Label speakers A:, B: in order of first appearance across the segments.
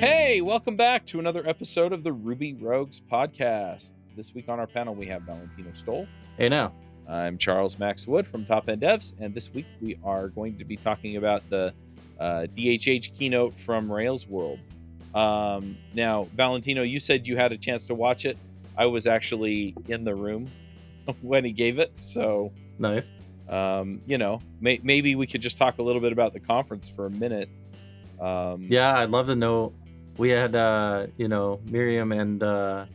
A: Hey, welcome back to another episode of the Ruby Rogues podcast. This week on our panel, we have Valentino Stoll.
B: Hey now.
A: I'm Charles Max Wood from Top End Devs, and this week we are going to be talking about the DHH keynote from Rails World. Now, Valentino, you said you had a chance to watch it. I was actually in the room when he gave it, so
B: Nice.
A: Maybe we could just talk a little bit about the conference for a minute.
B: Yeah, I'd love to know. We had, Miriam and, oh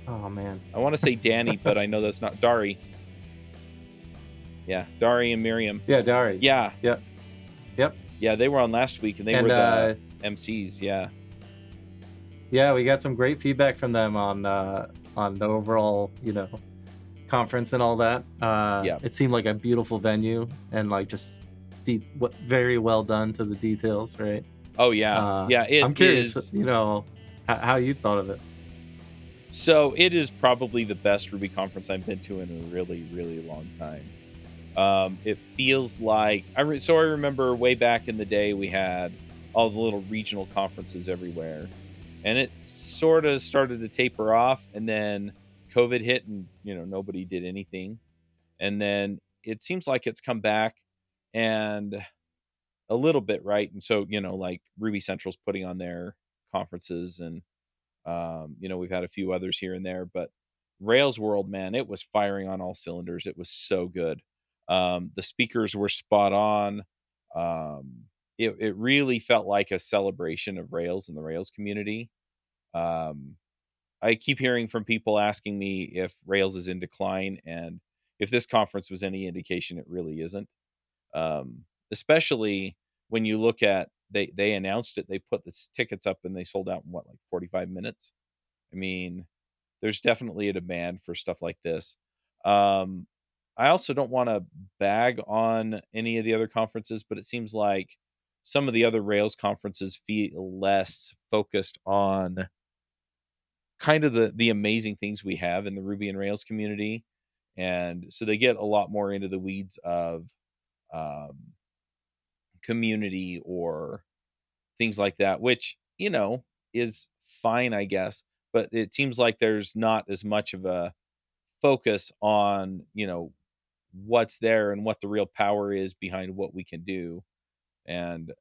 B: man,
A: I want to say Danny, but I know that's not Dari. Yeah, Dari and Miriam.
B: Yeah, Dari.
A: Yeah.
B: Yep.
A: Yeah, they were on last week, and they were the MCs. Yeah.
B: Yeah, we got some great feedback from them on the overall, conference and all that. It seemed like a beautiful venue and like just very well done to the details, right?
A: Oh yeah,
B: I'm curious, how you thought of it.
A: So it is probably the best Ruby conference I've been to in a really, really long time. It feels like I remember way back in the day we had all the little regional conferences everywhere, and it sort of started to taper off, and then COVID hit, and nobody did anything, and then it seems like it's come back and a little bit, right? And so like Ruby Central's putting on their conferences, and we've had a few others here and there, but Rails World, man, it was firing on all cylinders. It was so good. The speakers were spot on. It really felt like a celebration of Rails and the Rails community. I keep hearing from people asking me if Rails is in decline, and if this conference was any indication, it really isn't. Especially when you look at they announced it, they put the tickets up, and they sold out in 45 minutes. I mean, there's definitely a demand for stuff like this. I also don't want to bag on any of the other conferences, but it seems like some of the other Rails conferences feel less focused on kind of the amazing things we have in the Ruby and Rails community. And so they get a lot more into the weeds of community or things like that, which, is fine, I guess. But it seems like there's not as much of a focus on, what's there and what the real power is behind what we can do. And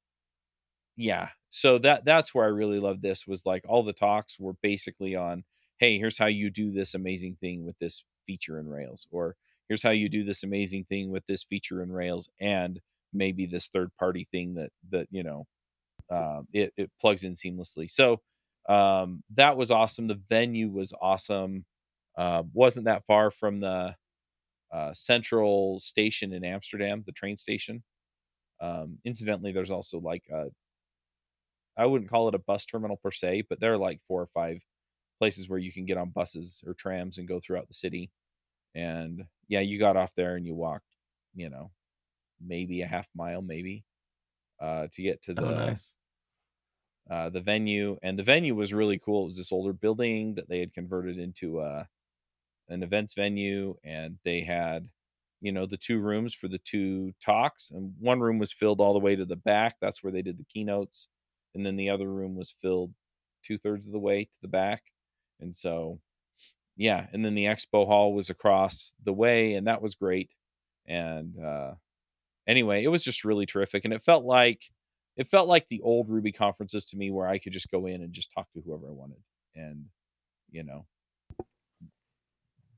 A: yeah, so that's where I really love this, was like all the talks were basically on, hey, here's how you do this amazing thing with this feature in Rails, or here's how you do this amazing thing with this feature in Rails, and maybe this third party thing that it plugs in seamlessly. So that was awesome. The venue was awesome. Wasn't that far from the central station in Amsterdam, the train station. Incidentally, there's also like I wouldn't call it a bus terminal per se, but there are like 4 or 5 places where you can get on buses or trams and go throughout the city. And yeah, you got off there and you walked, maybe a half mile, maybe, to get to
B: Nice.
A: the venue. And the venue was really cool. It was this older building that they had converted into an events venue, and they had, the 2 rooms for the 2 talks, and one room was filled all the way to the back. That's where they did the keynotes. And then the other room was filled 2/3 of the way to the back. And so, yeah. And then the expo hall was across the way, and that was great. And anyway, it was just really terrific. And it felt like the old Ruby conferences to me, where I could just go in and just talk to whoever I wanted, and,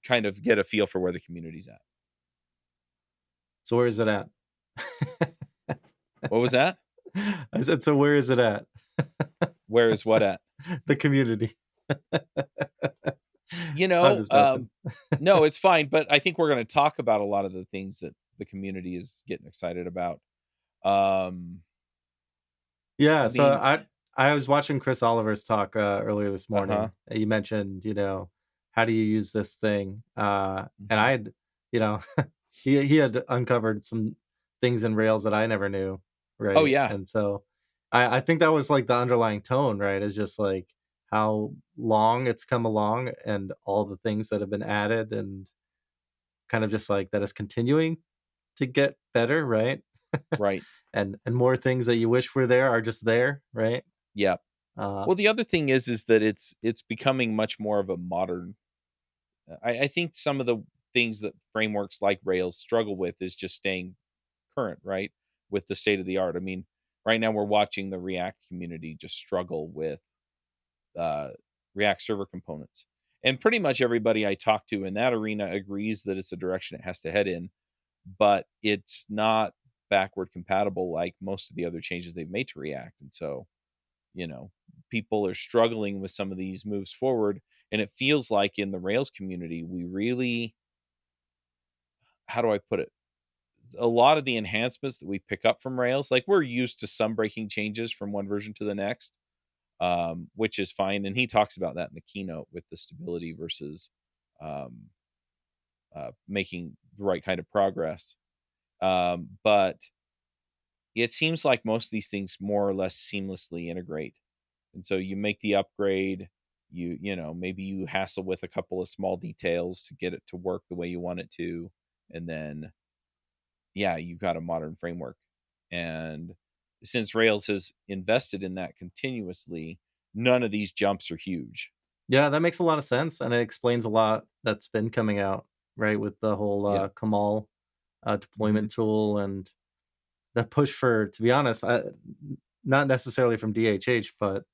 A: kind of get a feel for where the community's at.
B: So where is it at?
A: What was that?
B: I said, so where is it at?
A: Where is what at?
B: The community.
A: No, it's fine. But I think we're going to talk about a lot of the things that the community is getting excited about.
B: Yeah. So I was watching Chris Oliver's talk earlier this morning.
A: Uh-huh.
B: You mentioned, how do you use this thing? And I had, he had uncovered some things in Rails that I never knew. Right.
A: Oh yeah.
B: And so I think that was like the underlying tone, right? Is just like how long it's come along and all the things that have been added, and kind of just like that is continuing to get better, right?
A: right.
B: And more things that you wish were there are just there, right?
A: Yeah.
B: Uh,
A: Well, the other thing is that it's becoming much more of a modern. I think some of the things that frameworks like Rails struggle with is just staying current, right, with the state of the art. I mean, right now we're watching the React community just struggle with uh, React server components, and pretty much everybody I talk to in that arena agrees that it's the direction it has to head in, but it's not backward compatible like most of the other changes they've made to React, and so you know, people are struggling with some of these moves forward. And it feels like in the Rails community, we really, how do I put it? A lot of the enhancements that we pick up from Rails, like we're used to some breaking changes from one version to the next, which is fine. And he talks about that in the keynote with the stability versus um, making the right kind of progress. But it seems like most of these things more or less seamlessly integrate. And so you make the upgrade, maybe you hassle with a couple of small details to get it to work the way you want it to, and then yeah, you've got a modern framework. And since Rails has invested in that continuously, none of these jumps are huge.
B: yeah, that makes a lot of sense, and it explains a lot that's been coming out, right, with the whole,
A: Yeah.
B: Kamal,
A: Hmm.
B: deployment tool and the push for, to be honest, not necessarily from DHH, but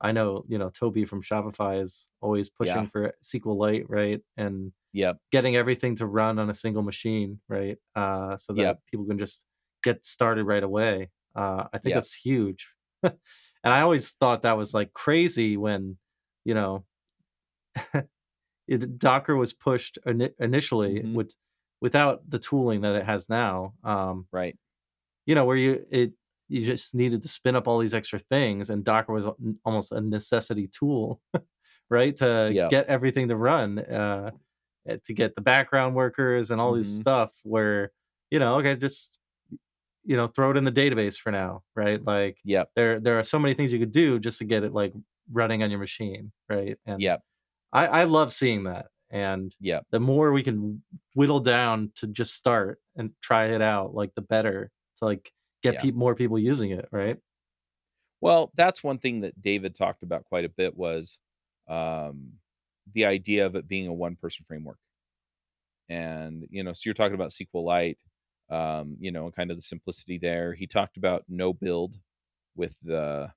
B: I know, Toby from Shopify is always pushing
A: Yeah.
B: for SQLite, right? And
A: Yep.
B: getting everything to run on a single machine, right? So that
A: Yep.
B: people can just get started right away. I think
A: Yep.
B: that's huge. And I always thought that was like crazy when, you know, Docker was pushed initially
A: Hmm.
B: without the tooling that it has now.
A: Right.
B: Where you just needed to spin up all these extra things, and Docker was almost a necessity tool, right, to
A: Yep.
B: get everything to run, to get the background workers and all this
A: Hmm.
B: stuff. Where okay, just throw it in the database for now, right? Like
A: Yep.
B: there are so many things you could do just to get it like running on your machine, right? And
A: Yep.
B: I love seeing that, and
A: Yep.
B: the more we can whittle down to just start and try it out, like, the better to, like, get
A: Yeah.
B: more people using it, right?
A: Well, that's one thing that David talked about quite a bit was um, the idea of it being a one person framework. And, so you're talking about SQLite, and kind of the simplicity there. He talked about no build with the,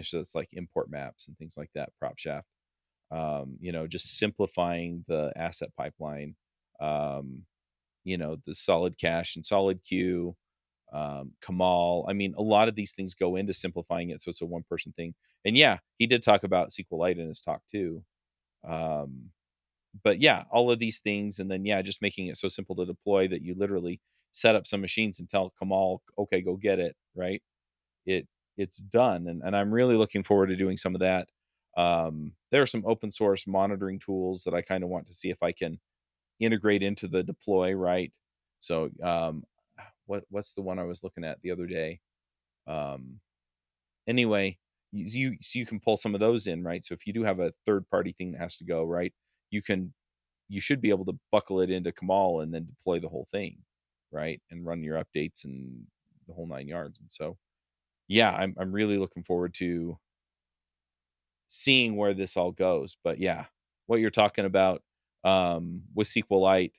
A: so it's like import maps and things like that, prop shaft, just simplifying the asset pipeline, um, the solid cache and solid queue, Kamal. I mean, a lot of these things go into simplifying it. So it's a one person thing. And yeah, he did talk about SQLite in his talk too. Um, but yeah, all of these things, and then yeah, just making it so simple to deploy that you literally set up some machines and tell Kamal, okay, go get it, right? It it's done, and I'm really looking forward to doing some of that. There are some open source monitoring tools that I kind of want to see if I can integrate into the deploy, right? So, what's the one I was looking at the other day? Um, anyway, so you can pull some of those in, right? So if you do have a third party thing that has to go, right, you can you should be able to buckle it into Kamal and then deploy the whole thing, right? And run your updates and the whole 9 yards. And so, yeah, I'm really looking forward to seeing where this all goes. But yeah, what you're talking about with SQLite,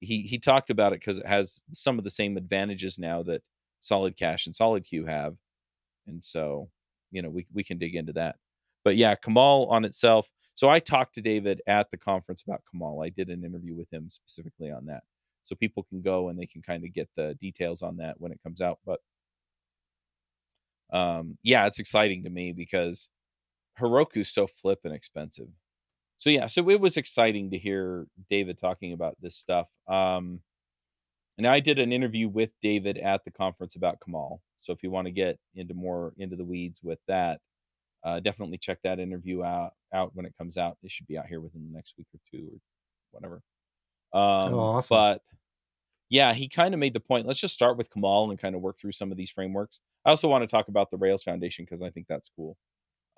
A: he talked about it because it has some of the same advantages now that Solid Cache and Solid Queue have, and so we can dig into that. But yeah, Kamal on itself. So I talked to David at the conference about Kamal. I did an interview with him specifically on that, so people can go and they can kind of get the details on that when it comes out. But yeah, it's exciting to me because Heroku's so flippin' expensive. So yeah, so it was exciting to hear David talking about this stuff. And I did an interview with David at the conference about Kamal. So if you want to get into more into the weeds with that, definitely check that interview out when it comes out. It should be out here within the next week or two or whatever.
B: Oh, awesome.
A: But yeah, he kind of made the point. Let's just start with Kamal and kind of work through some of these frameworks. I also want to talk about the Rails Foundation because I think that's cool.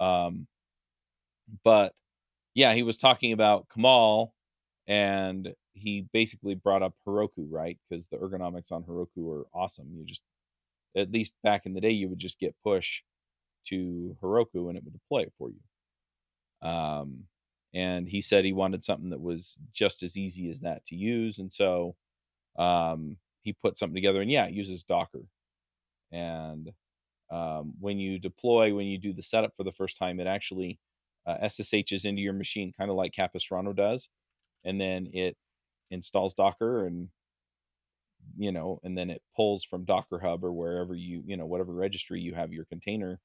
A: Um, but yeah, he was talking about Kamal. And he basically brought up Heroku, right? Because the ergonomics on Heroku are awesome. You just, at least back in the day, you would just get push to Heroku and it would deploy it for you. Um, and he said he wanted something that was just as easy as that to use. And so he put something together, and yeah, it uses Docker. And when you deploy, when you do the setup for the first time, it actually SSHs into your machine, kind of like Capistrano does. And then it installs Docker, and and then it pulls from Docker Hub or wherever whatever registry you have your container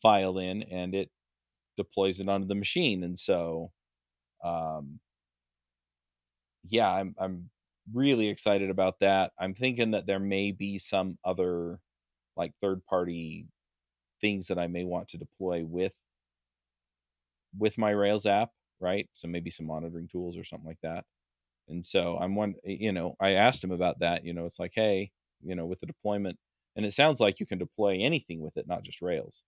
A: file in, and it deploys it onto the machine. And so, um, yeah, I'm really excited about that. I'm thinking that there may be some other like third party things that I may want to deploy with my Rails app, right? So maybe some monitoring tools or something like that. And so I asked him about that. It's like, hey, with the deployment, and it sounds like you can deploy anything with it, not just Rails.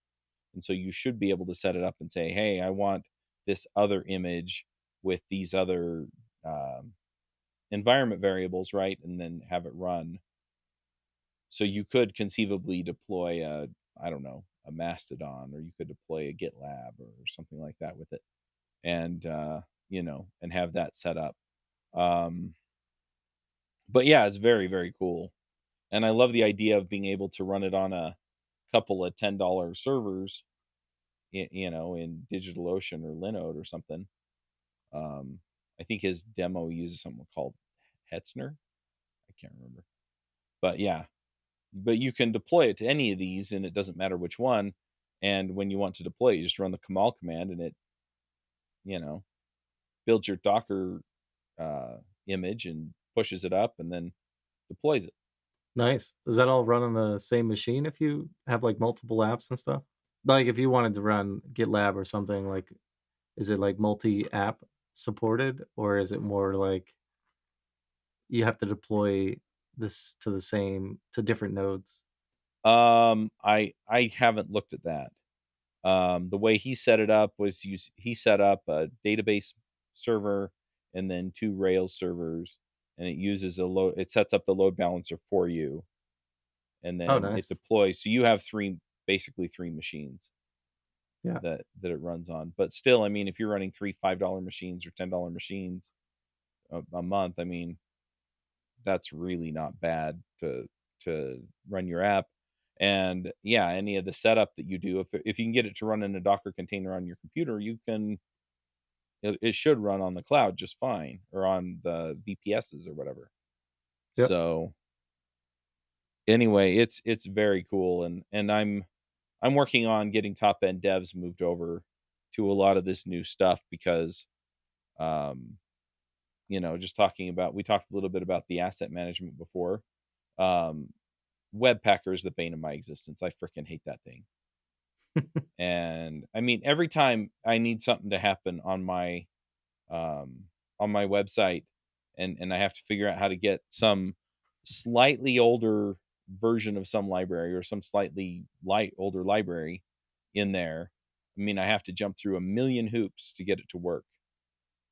A: And so you should be able to set it up and say, hey, I want this other image with these other um, environment variables, right? And then have it run. So you could conceivably deploy I don't know, a Mastodon, or you could deploy a GitLab or something like that with it, and and have that set up. Um, but yeah, it's very, very cool. And I love the idea of being able to run it on a couple of $10 servers, in DigitalOcean or Linode or something. Um, I think his demo uses something called Hetzner. I can't remember. But yeah, but you can deploy it to any of these, and it doesn't matter which one. And when you want to deploy, you just run the Kamal command, and it, you know, builds your Docker uh, image and pushes it up, and then deploys it.
B: Nice. Does that all run on the same machine if you have, like, multiple apps and stuff? Like, if you wanted to run GitLab or something, like, is it, like, multi-app supported, or is it more like you have to deploy this to different nodes?
A: I haven't looked at that. The way he set it up was he set up a database server and then 2 Rails servers, and it sets up the load balancer for you, and
B: Oh,
A: then it
B: nice.
A: deploys. So you have basically 3 machines
B: Yeah.
A: that it runs on. But still, I mean, if you're running 3 $5 machines or $10 machines a month, I mean, that's really not bad to run your app. And yeah, any of the setup that you do, if you can get it to run in a Docker container on your computer, it should run on the cloud just fine, or on the VPSs or whatever.
B: Yep.
A: So anyway, it's very cool, and I'm working on getting top end devs moved over to a lot of this new stuff because um just talking about, we talked a little bit about the asset management before. um Webpacker is the bane of my existence. I freaking hate that thing. And I mean, every time I need something to happen um on my website, and I have to figure out how to get some slightly older version of some library, or some slightly older library in there. I mean, I have to jump through a million hoops to get it to work.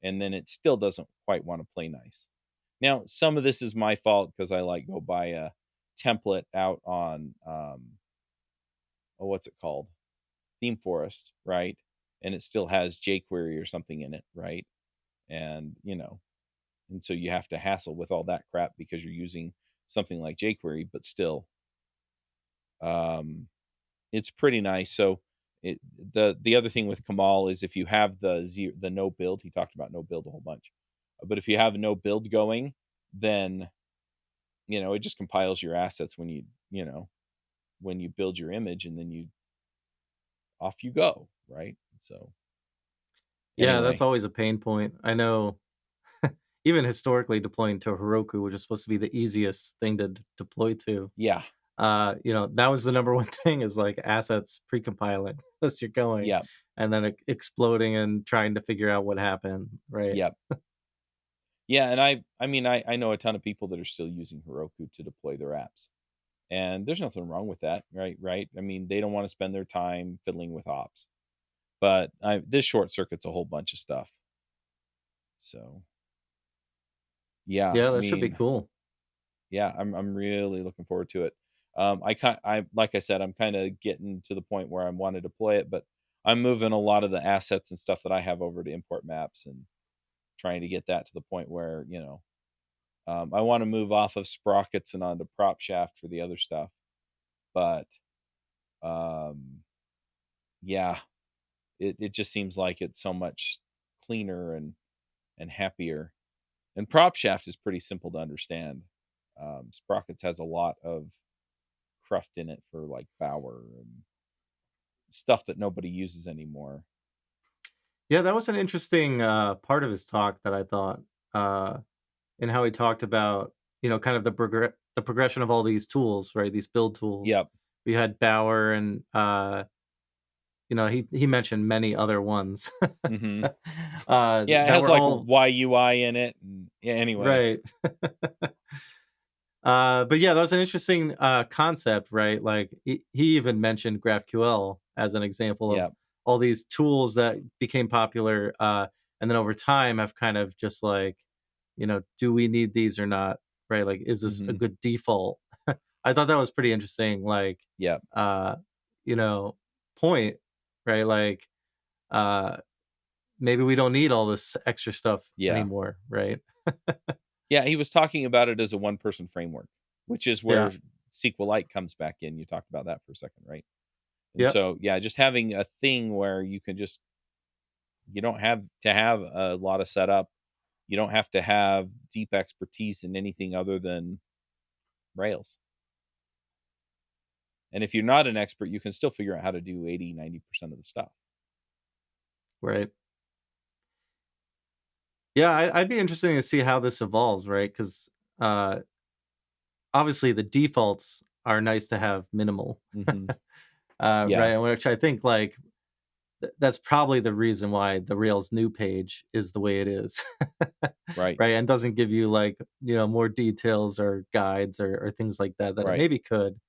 A: And then it still doesn't quite want to play nice. Now, some of this is my fault because I like go buy a template out on what's it called? Theme Forest, right? And it still has jQuery or something in it, right? And and so you have to hassle with all that crap because you're using something like jQuery, but still, um, it's pretty nice. So the other thing with Kamal is, if you have the no build, he talked about no build a whole bunch, but if you have no build going, then it just compiles your assets when you build your image, and then off you go, right? So
B: Yeah, that's
A: anyway,
B: always a pain point. I know even historically deploying to Heroku, which is supposed to be the easiest thing to deploy to,
A: yeah,
B: that was the number one thing is, like, assets precompiling as you're going,
A: yeah,
B: and then exploding and trying to figure out what happened, right?
A: yeah, yeah. And I mean, I know a ton of people that are still using Heroku to deploy their apps, and there's nothing wrong with that, right? I mean, they don't want to spend their time fiddling with ops, but this short circuits a whole bunch of stuff. So Yeah,
B: Yeah,
A: I
B: that should be
A: mean,
B: cool.
A: yeah, I'm really looking forward to it. I like I said, I'm kind of getting to the point where I want to deploy it, but I'm moving a lot of the assets and stuff that I have over to import maps and trying to get that to the point where, I want to move off of sprockets and onto prop shaft for the other stuff. But um, yeah, it just seems like it's so much cleaner and happier. And prop shaft is pretty simple to understand. Sprockets has a lot of cruft in it for like Bower and stuff that nobody uses anymore.
B: Yeah, that was an interesting part of his talk that I thought, uh, in how he talked about, kind of the progression of all these tools, right? These build tools.
A: Yep.
B: We had Bower, and he mentioned many other ones
A: Hmm. Yeah, it
B: that
A: has
B: were
A: like
B: all
A: YUI in it. And, yeah. Anyway.
B: right. But yeah, that was an interesting concept, right? Like he even mentioned GraphQL as an example of
A: Yep.
B: all these tools that became popular, and then over time have kind of just like, do we need these or not? Right? Like, is this a
A: Hmm.
B: good default? I thought that was pretty interesting. Like,
A: Yep.
B: uh, you know, point, right? Like, uh, maybe we don't need all this extra stuff
A: Yeah.
B: anymore, right?
A: Yeah. He was talking about it as a one person framework, which is
B: Yeah.
A: where SQLite comes back in. You talked about that for a second, right? And
B: Yep.
A: so, yeah, just having a thing where you don't have to have a lot of setup. You don't have to have deep expertise in anything other than Rails. And if you're not an expert, you can still figure out how to do 80, 90% of the stuff.
B: Right. Yeah, I'd be interested to see how this evolves, right? Because uh, obviously the defaults are nice to have minimal,
A: Mhm.
B: right?
A: Yeah,
B: And which I think like that's probably the reason why the Rails new page is the way it is,
A: right,
B: right? And doesn't give you like more details or guides or things like that it
A: right.
B: maybe could.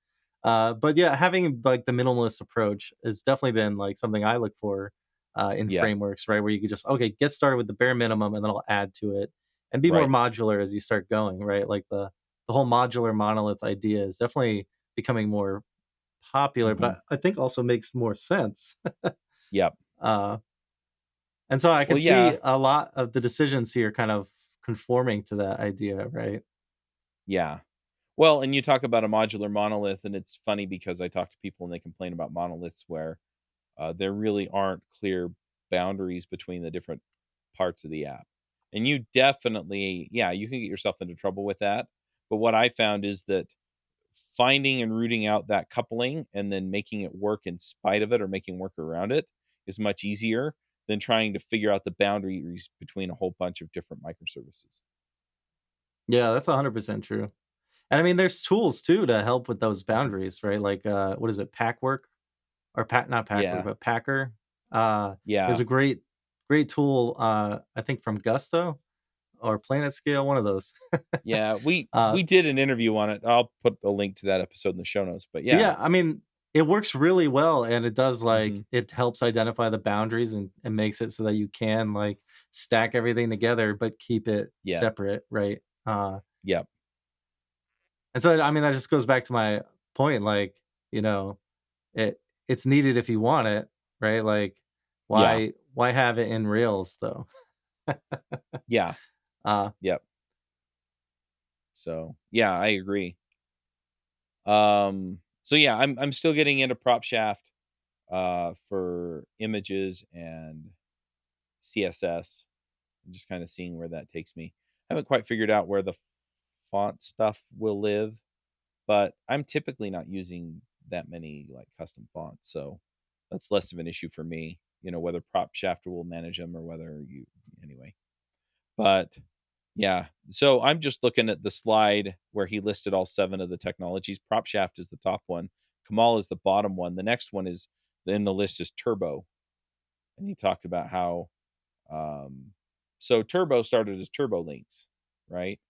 B: But yeah, having like the minimalist approach has definitely been like something I look for in
A: Yeah,
B: frameworks, right? Where you could just get started with the bare minimum, and then I'll add to it, and be more
A: right.
B: modular as you start going, right? Like the whole modular monolith idea is definitely becoming more popular,
A: Mhm.
B: but I think also makes more sense.
A: Yep.
B: uh, and so I
A: Well,
B: can
A: yeah,
B: see a lot of the decisions here kind of conforming to that idea, right?
A: yeah. Well, and you talk about a modular monolith, and it's funny because I talk to people and they complain about monoliths where there really aren't clear boundaries between the different parts of the app. And you definitely, yeah, you can get yourself into trouble with that. But what I found is that finding and rooting out that coupling and then making it work in spite of it or making work around it is much easier than trying to figure out the boundaries between a whole bunch of different microservices.
B: Yeah, that's 100% true. And I mean, there's tools too to help with those
A: Mhm.
B: boundaries, right? Like, what is it, Packwork or not Packwork,
A: Yeah.
B: but Packer. Is
A: Yeah.
B: a great tool. I think from Gusto or Planet Scale, one of those.
A: Yeah. We
B: uh,
A: we did an interview on it. I'll put a link to that episode in the show notes. But
B: but
A: yeah.
B: yeah, I mean, it works really well, and it does
A: Hmm.
B: like it helps identify the boundaries and makes it so that you can like stack everything together, but keep it
A: Yeah.
B: separate, right?
A: Yep.
B: And so I mean, that just goes back to my point, like you know, It it's needed if you want it, right? Like,
A: Yeah.
B: why have it in Rails though?
A: Yeah.
B: Uh,
A: Yep. So yeah, I agree. So yeah, I'm still getting into prop shaft for images and CSS. I'm just kind of seeing where that takes me. I haven't quite figured out where the font stuff will live, but I'm typically not using that many like custom fonts, so that's less of an issue for me. Whether prop shaft will manage them or whether you anyway. But yeah, so I'm just looking at the slide where he listed all 7 of the technologies. Prop shaft is the top one. Kamal is the bottom one. The next one is in the list is turbo, and he talked about how um, so turbo started as turbo links, right?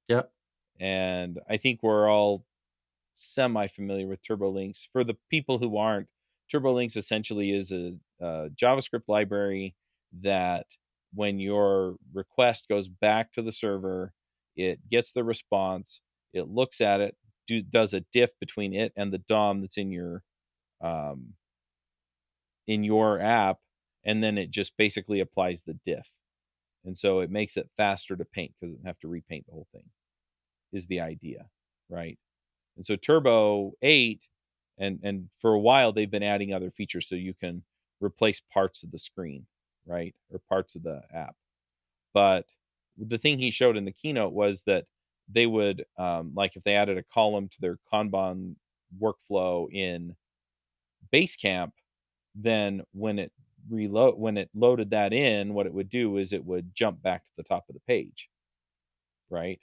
B: yep,
A: And I think we're all semi familiar with turbo links. For the people who aren't, turbo links essentially is a JavaScript library that when your request goes back to the server, it gets the response, it looks at it, does a diff between it and the DOM that's um, in your app, and then it just basically applies the diff. And so it makes it faster to paint because it doesn't have to repaint the whole thing, is the idea, right? And so Turbo 8, and for a while they've been adding other features so you can replace parts of the screen, right? Or parts of the app. But the thing he showed in the keynote was that they would, like if they added a column to their Kanban workflow in Basecamp, then when it loaded that in, what it would do is it would jump back to the top of the page, right?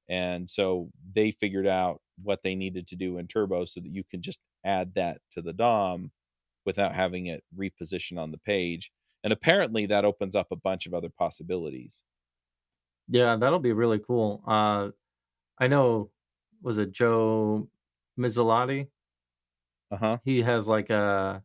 A: And so they figured out what they needed to do in Turbo so that you can just add that to the DOM without having it reposition on the page. And apparently that opens up a bunch of other possibilities.
B: Yeah, that'll be really cool. I know, was it Joe Mizzelati?
A: Uh-huh.
B: He has like a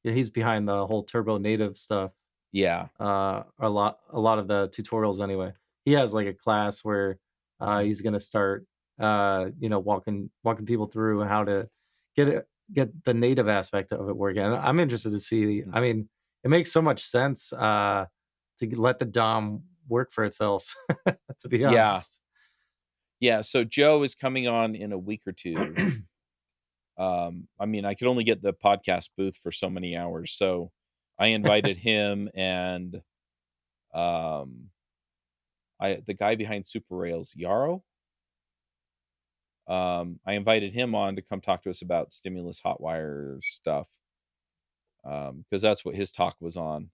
B: yeah, he's behind the whole Turbo Native stuff.
A: Yeah.
B: A lot of the tutorials anyway. He has like a class where
A: Mhm.
B: he's gonna start walking people through how to get the native aspect of it working. And I'm interested to see.
A: Mhm.
B: I mean, it makes so much sense to let the DOM work for itself. To be
A: Yeah.
B: honest.
A: Yeah, so Joe is coming on in a week or 2. I mean, I could only get the podcast booth for so many hours, so I invited him and, um, I the guy behind Super Rails, Yarrow? I invited him on to come talk to us about stimulus hotwire stuff, because that's what his talk was on.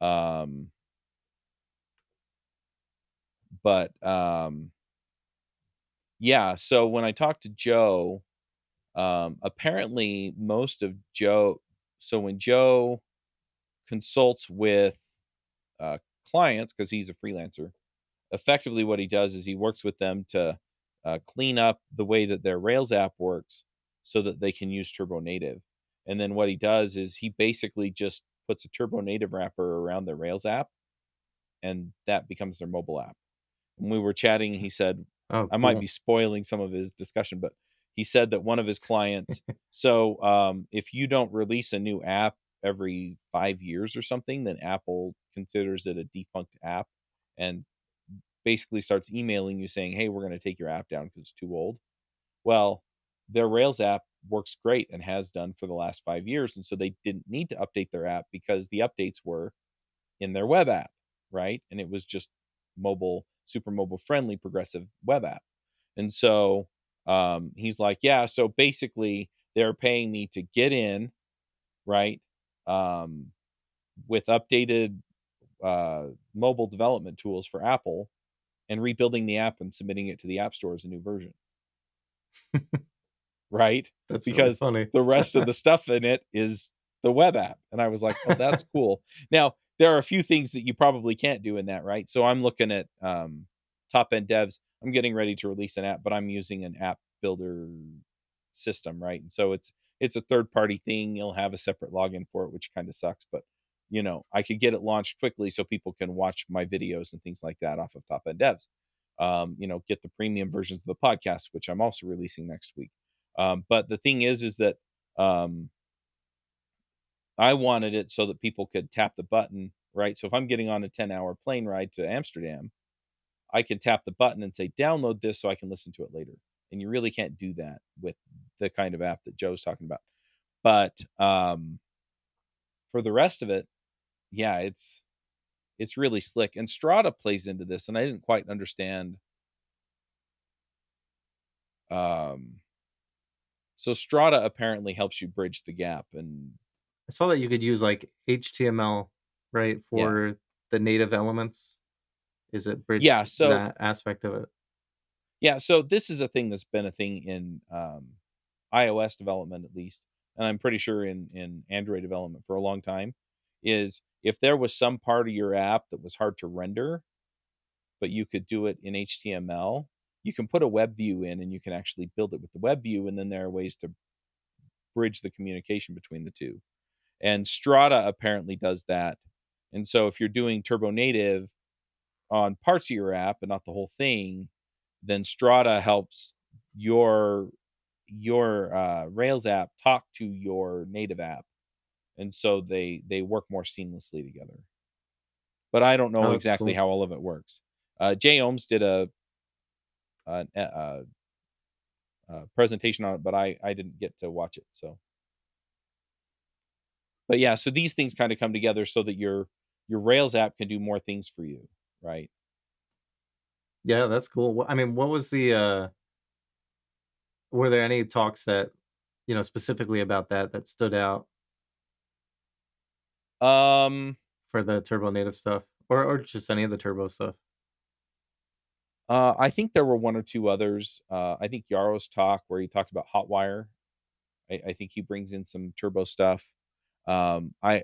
A: Um, but yeah, so when I talked to Joe, apparently most of Joe so when Joe consults with, uh, clients, because he's a freelancer, effectively what he does is he works with them to, clean up the way that their Rails app works so that they can use Turbo Native. And then what he does is he basically just puts a Turbo Native wrapper around their Rails app, and that becomes their mobile app. When we were chatting, he said,
B: Oh,
A: I might be
B: cool.
A: spoiling some of his discussion, but he said that one of his clients, so if you don't release a new app every 5 years or something, then Apple considers it a defunct app and basically starts emailing you saying, "Hey, we're going to take your app down because it's too old." Well, their Rails app works great and has done for the last 5 years, and so they didn't need to update their app because the updates were in their web app, right? And it was just mobile, super mobile friendly, progressive web app. And so he's like, "Yeah, so basically they're paying me to get in, right? Um, with updated mobile development tools for Apple and rebuilding the app and submitting it to the App Store as a new version, right?
B: That's really
A: Because
B: funny.
A: the rest of the stuff in it is the web app." And I was like, "Oh, that's cool." Now, there are a few things that you probably can't do in that, right? So I'm looking at top end devs. I'm getting ready to release an app, but I'm using an app builder system, right? And so it's a third party thing. You'll have a separate login for it, which kind of sucks, but I could get it launched quickly so people can watch my videos and things like that off of top end devs. Get the premium versions of the podcast, which I'm also releasing next week. But the thing is that um, I wanted it so that people could tap the button, right? So if I'm getting on a 10-hour plane ride to Amsterdam, I can tap the button and say, download this so I can listen to it later. And you really can't do that with the kind of app that Joe's talking about. But for the rest of it, yeah, it's really slick. And Strata plays into this, and I didn't quite understand. Um, so Strata apparently helps you bridge the gap, and
B: I saw that you could use like HTML, right,
A: yeah,
B: for the native elements. Is it
A: yeah.
B: bridged
A: So
B: that aspect of it?
A: yeah, so this is a thing that's been a thing in iOS development at least, and I'm pretty sure in Android development for a long time. Is if there was some part of your app that was hard to render, but you could do it in HTML, you can put a web view in and you can actually build it with the web view, and then there are ways to bridge the communication between the two. And Strata apparently does that And so if you're doing turbo native on parts of your app and not the whole thing, then Strata helps your Rails app talk to your native app, and so they work more seamlessly together. But I don't know
B: Oh, that's
A: exactly
B: cool.
A: how all of it works. Jay Ohms did a presentation on it, but I didn't get to watch it. So, but yeah, so these things kind of come together so that your Rails app can do more things for you, right?
B: Yeah, that's cool. I mean, what was the were there any talks that, specifically about that stood out
A: Um,
B: for the turbo native stuff, or just any of the turbo stuff?
A: I think there were one or two others. I think Yaro's talk where he talked about Hotwire. I think he brings in some turbo stuff. Um, I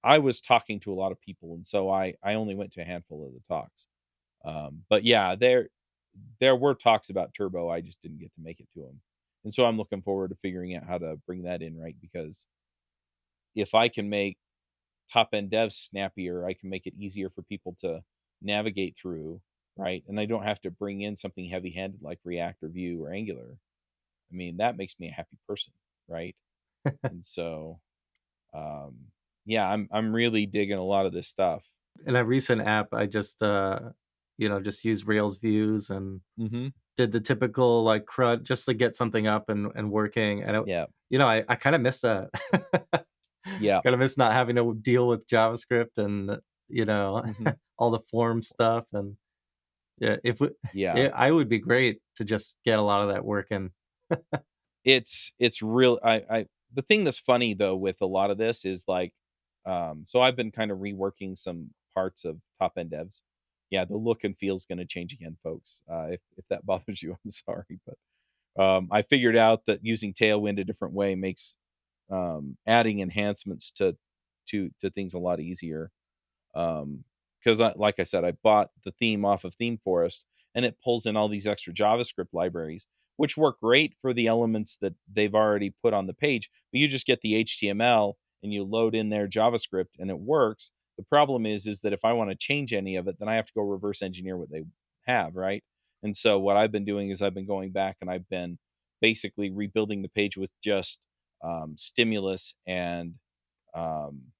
A: I was talking to a lot of people, and so I only went to a handful of the talks. But yeah, there were talks about turbo. I just didn't get to make it to them, and so I'm looking forward to figuring out how to bring that in, right? Because if I can make top end devs snappier, I can make it easier for people to navigate through, right? And I don't have to bring in something heavy handed like React or Vue or Angular. I mean, that makes me a happy person, right? And so, um, yeah, I'm really digging a lot of this stuff.
B: In a recent app, I just, just used Rails views and
A: Hmm.
B: did the typical, like, CRUD just to get something up and working, and
A: Yeah,
B: I kinda miss that.
A: yeah,
B: Kinda miss not having to deal with JavaScript and, you know,
A: hmm,
B: all the form stuff, and yeah, if we
A: yeah.
B: yeah, I would be great to just get a lot of that working.
A: It's real. I the thing that's funny though with a lot of this is like, so I've been kind of reworking some parts of top end devs. Yeah, the look and feel is going to change again, folks. If that bothers you, I'm sorry, but I figured out that using Tailwind a different way makes adding enhancements to things a lot easier. Because like I said, I bought the theme off of Theme Forest, and it pulls in all these extra JavaScript libraries, which work great for the elements that they've already put on the page. But you just get the HTML and you load in their JavaScript, and it works. The problem is that if I want to change any of it, then I have to go reverse engineer what they have, right? And so what I've been doing is I've been going back and I've been basically rebuilding the page with just stimulus um,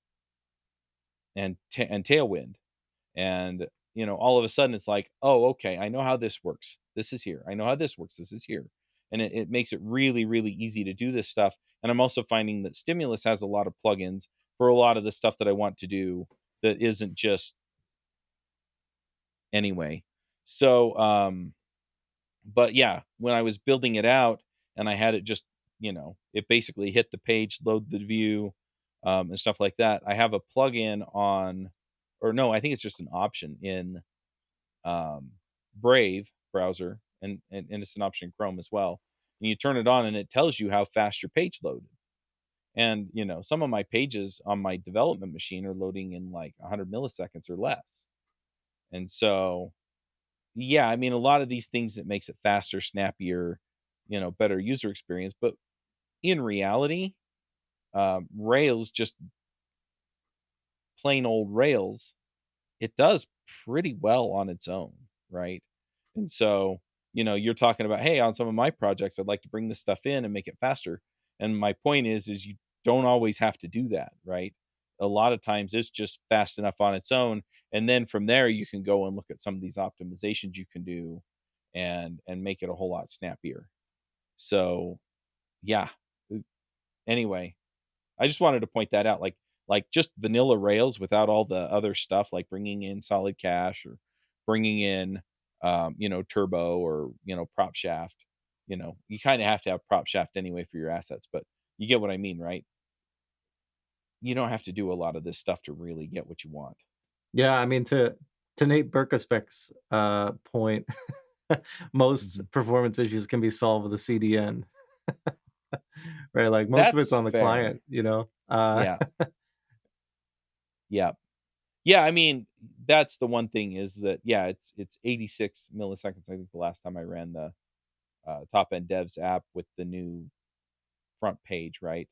A: and Tailwind. And, all of a sudden it's like, "Oh, okay, I know how this works. This is here. I know how this works. This is here." And it makes it really, really easy to do this stuff. And I'm also finding that Stimulus has a lot of plugins for a lot of the stuff that I want to do that isn't just anyway. So, but yeah, when I was building it out and I had it just, it basically hit the page, load the view, and stuff like that. I have a plugin on, or no, I think it's just an option in um, Brave browser, and it's an option in Chrome as well. And you turn it on, and it tells you how fast your page loaded. And some of my pages on my development machine are loading in like 100 milliseconds or less. And so, yeah, I mean, a lot of these things that makes it faster, snappier, better user experience. But in reality, Rails, just plain old Rails, it does pretty well on its own, right? And so, you're talking about, hey, on some of my projects, I'd like to bring this stuff in and make it faster. And my point is you don't always have to do that, right? A lot of times it's just fast enough on its own. And then from there, you can go and look at some of these optimizations you can do and make it a whole lot snappier. So yeah. Anyway, I just wanted to point that out, like just vanilla Rails without all the other stuff, like bringing in solid cache or bringing in, turbo or prop shaft. You kind of have to have prop shaft anyway for your assets, but you get what I mean, right? You don't have to do a lot of this stuff to really get what you want.
B: Yeah, I mean, to Nate Berkespec's, point, most
A: Hmm.
B: performance issues can be solved with a CDN, right? Like, most of it's
A: That's
B: on the
A: fair.
B: client, you know?
A: Yeah, yeah, yeah. I mean, that's the one thing is that yeah, it's 86 milliseconds. I think the last time I ran the top end devs app with the new front page, right?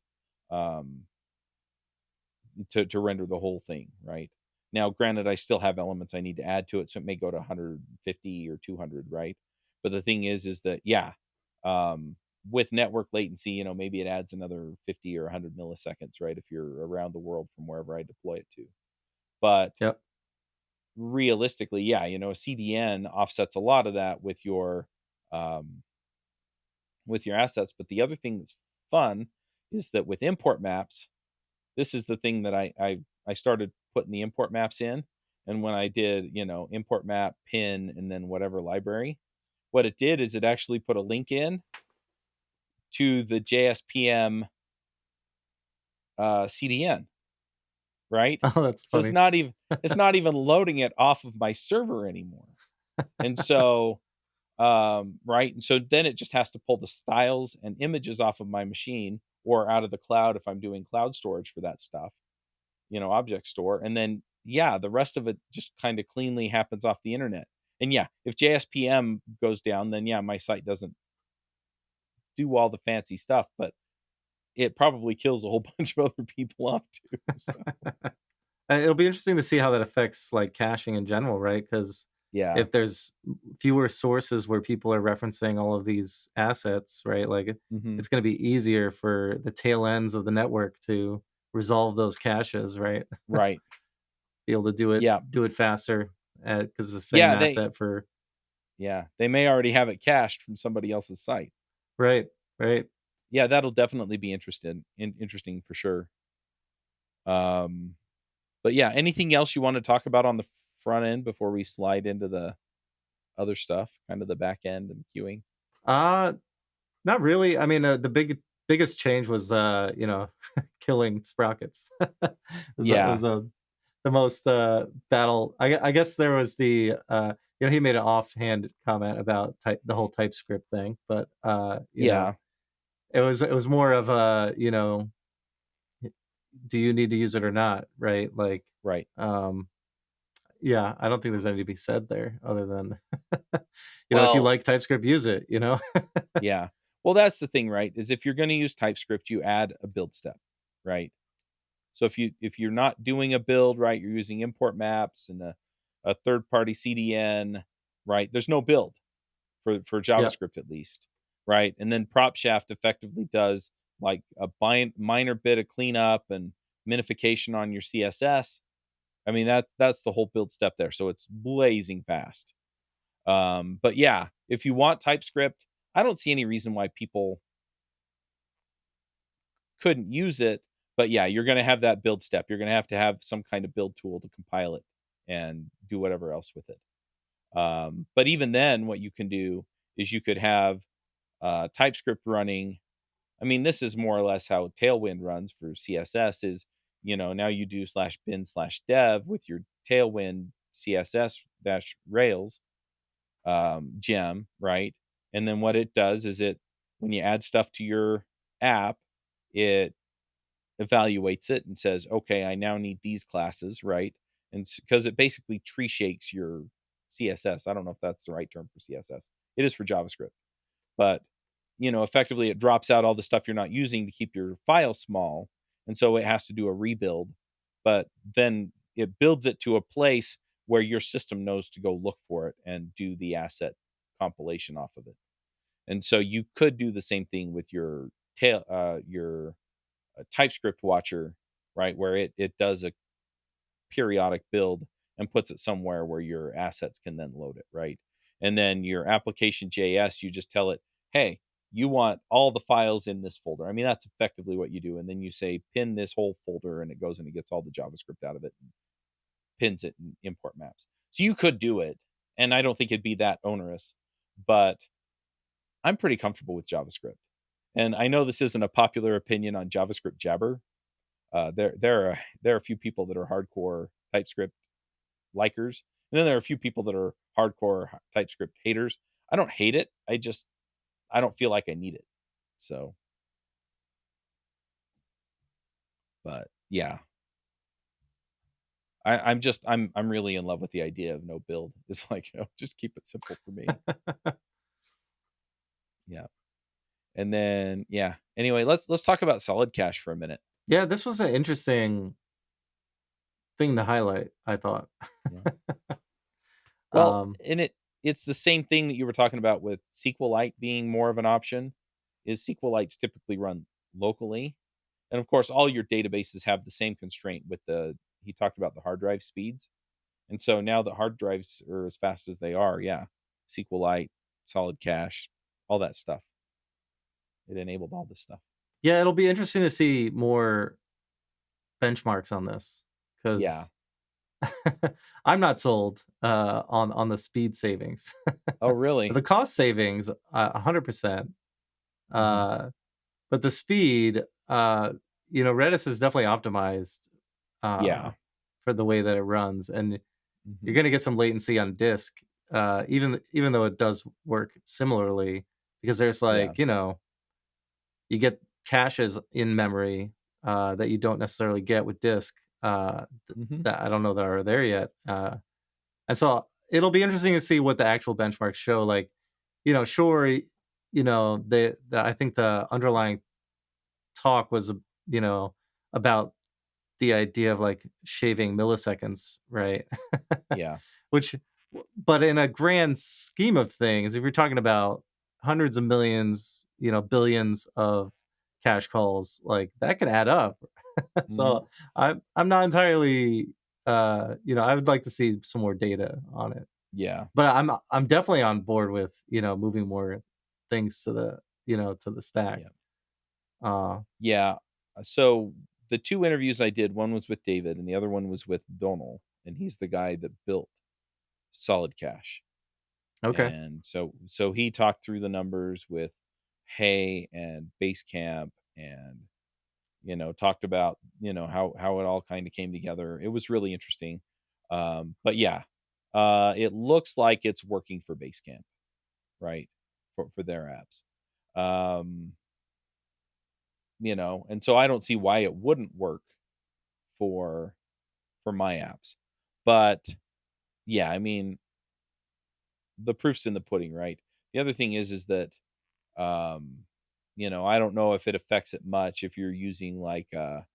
A: Um, to render the whole thing, right? Now, granted, I still have elements I need to add to it, so it may go to 150 or 200, right? But the thing is that yeah, with network latency, maybe it adds another 50 or 100 milliseconds, right? If you're around the world from wherever I deploy it to. But
B: Yep.
A: realistically, yeah, a CDN offsets a lot of that um, with your assets. But the other thing that's fun is that with import maps, this is the thing that I started putting the import maps in, and when I did, import map, pin, and then whatever library, what it did is it actually put a link in to the JSPM, CDN, right?
B: Oh, that's
A: So it's
B: funny.
A: not even it's not even loading it off of my server anymore. And so, right, and so then it just has to pull the styles and images off of my machine or out of the cloud if I'm doing cloud storage for that stuff, object store. And then, yeah, the rest of it just kind of cleanly happens off the internet. And yeah, if JSPM goes down, then yeah, my site doesn't do all the fancy stuff, but it probably kills a whole bunch of other people off too. So
B: It'll be interesting to see how that affects like caching in general, right? Because
A: yeah.
B: if there's fewer sources where people are referencing all of these assets, right? Like
A: Hmm.
B: it's going to be easier for the tail ends of the network to resolve those caches, right?
A: Right.
B: Be able to
A: Yeah.
B: do it faster because it's the same
A: Yeah. They
B: asset for
A: yeah, they may already have it cached from somebody else's site.
B: right, right.
A: Yeah, that'll definitely be interesting for sure. Um, but yeah, anything else you want to talk about on the front end before we slide into the other stuff, kind of the back end and queuing?
B: Uh Not really. I mean, the biggest change was, killing sprockets.
A: Yeah.
B: Was the most, battle I guess there was he made an offhand comment about the whole TypeScript thing, but,
A: Yeah.
B: it was more of a, do you need to use it or not, right? Like,
A: Right.
B: um, yeah, I don't think there's anything to be said there other than, if you
A: Well,
B: like TypeScript, use it, you know?
A: yeah. Well, that's the thing, right? Is if you're going to use TypeScript, you add a build step, right? So if you're not doing a build, right, you're using import maps and a third party CDN, right? There's no build for
B: Yeah,
A: JavaScript at least, right? And then PropShaft effectively does like a minor bit of cleanup and minification on your CSS. I mean that's the whole build step there. So it's blazing fast. But yeah, if you want TypeScript, I don't see any reason why people couldn't use it. But yeah, you're going to have that build step. You're going to have some kind of build tool to compile it and do whatever else with it. But even then, what you can do is you could have TypeScript running. I mean, this is more or less how Tailwind runs for CSS. Is now you do /bin/dev with your Tailwind CSS dash Rails gem, right? And then what it does is when you add stuff to your app, it evaluates it and says, okay, I now need these classes, right? And because it basically tree shakes your CSS. I don't know if that's the right term for CSS. It is for JavaScript, but effectively it drops out all the stuff you're not using to keep your file small. And so it has to do a rebuild, but then it builds it to a place where your system knows to go look for it and do the asset compilation off of it. And so you could do the same thing with your TypeScript watcher, right? Where it does a periodic build and puts it somewhere where your assets can then load it, right? And then your application JS, you just tell it, hey, you want all the files in this folder. I mean, that's effectively what you do. And then you say pin this whole folder and it goes and it gets all the JavaScript out of it and pins it in import maps. So you could do it. And I don't think it'd be that onerous, but I'm pretty comfortable with JavaScript. And I know this isn't a popular opinion on JavaScript Jabber. There are a few people that are hardcore TypeScript likers, and then there are a few people that are hardcore TypeScript haters. I don't hate it. I don't feel like I need it. So, but yeah, I'm really in love with the idea of no build. It's like just keep it simple for me. Yeah, and then yeah. Anyway, let's talk about solid cache for a minute.
B: yeah. This was an interesting. thing to highlight, I thought.
A: Yeah. Well,
B: Um,
A: and it's the same thing that you were talking about with SQLite being more of an option, is SQLites typically run locally. And of course, all your databases have the same constraint with the he talked about the hard drive speeds. And so now that hard drives are as fast as they are, yeah, SQLite, solid cache, all that stuff. It enabled all this stuff.
B: yeah, it'll be interesting to see more benchmarks on this
A: Yeah.
B: because I'm not sold on the speed savings.
A: Oh, really?
B: The cost savings, 100%.
A: Mhm.
B: Uh, but the speed, Redis is definitely optimized uh,
A: Yeah.
B: for the way that it runs, and you're
A: Mhm.
B: going to get some latency on disk, even though it does work similarly, because there's
A: Yeah.
B: like you get caches in memory that you don't necessarily get with disk
A: Mhm.
B: that I don't know that are there yet. And so it'll be interesting to see what the actual benchmarks show. Like, sure, I think the underlying talk was, about the idea of like shaving milliseconds, right?
A: Yeah.
B: Which, but in a grand scheme of things, if you're talking about hundreds of millions, billions of cash calls, like that could add up.
A: Mhm.
B: So I'm not entirely, I would like to see some more data on it.
A: Yeah.
B: But I'm definitely on board with, moving more things to the stack.
A: Yeah.
B: Uh,
A: Yeah. So the 2 interviews I did, one was with David and the other one was with Donal, and he's the guy that built Solid Cache.
B: okay,
A: And so he talked through the numbers with Hay and Basecamp and, talked about, how it all kind of came together. It was really interesting. But yeah, it looks like it's working for Basecamp, right? For their apps. Um, and so I don't see why it wouldn't work for my apps. But yeah, I mean, the proof's in the pudding, right? The other thing is that um, I don't know if it affects it much if you're using like a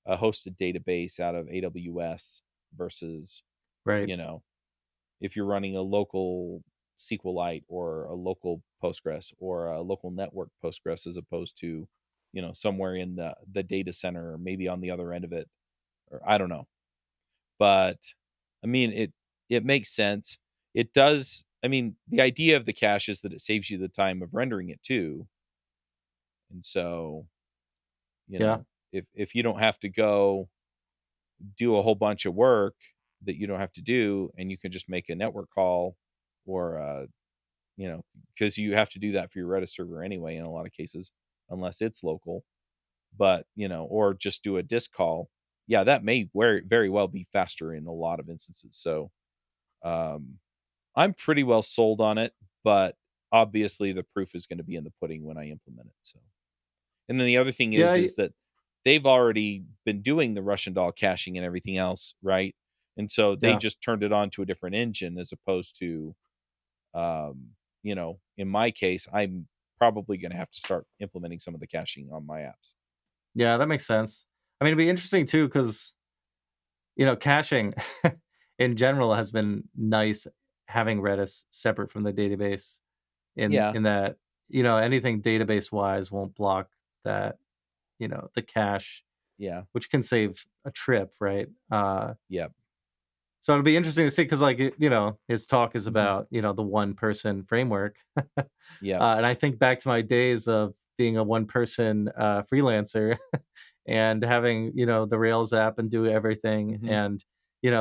A: hosted database out of AWS versus,
B: right.
A: you know, if you're running a local SQLite or a local Postgres or a local network Postgres as opposed to, somewhere in the data center or maybe on the other end of it, or I don't know. But I mean, it makes sense. It does. I mean, the idea of the cache is that it saves you the time of rendering it too. And so,
B: Yeah,
A: if you don't have to go do a whole bunch of work that you don't have to do, and you can just make a network call or because you have to do that for your Redis server anyway in a lot of cases, unless it's local. But or just do a disk call. Yeah, that may very well be faster in a lot of instances. So um, I'm pretty well sold on it, but obviously the proof is going to be in the pudding when I implement it. So, and then the other thing
B: yeah,
A: is that they've already been doing the Russian doll caching and everything else, right? And so they
B: yeah.
A: just turned it on to a different engine as opposed to, in my case, I'm probably going to have to start implementing some of the caching on my apps.
B: Yeah, that makes sense. I mean, it'd be interesting too because caching in general has been nice having Redis separate from the database
A: Yeah,
B: in that anything database wise won't block that the cache,
A: yeah,
B: which can save a trip, right?
A: yeah,
B: So it'll be interesting to see because like his talk is
A: hmm,
B: about the one person framework,
A: yeah,
B: and I think back to my days of being a one person freelancer and having the Rails app and do everything,
A: hmm,
B: and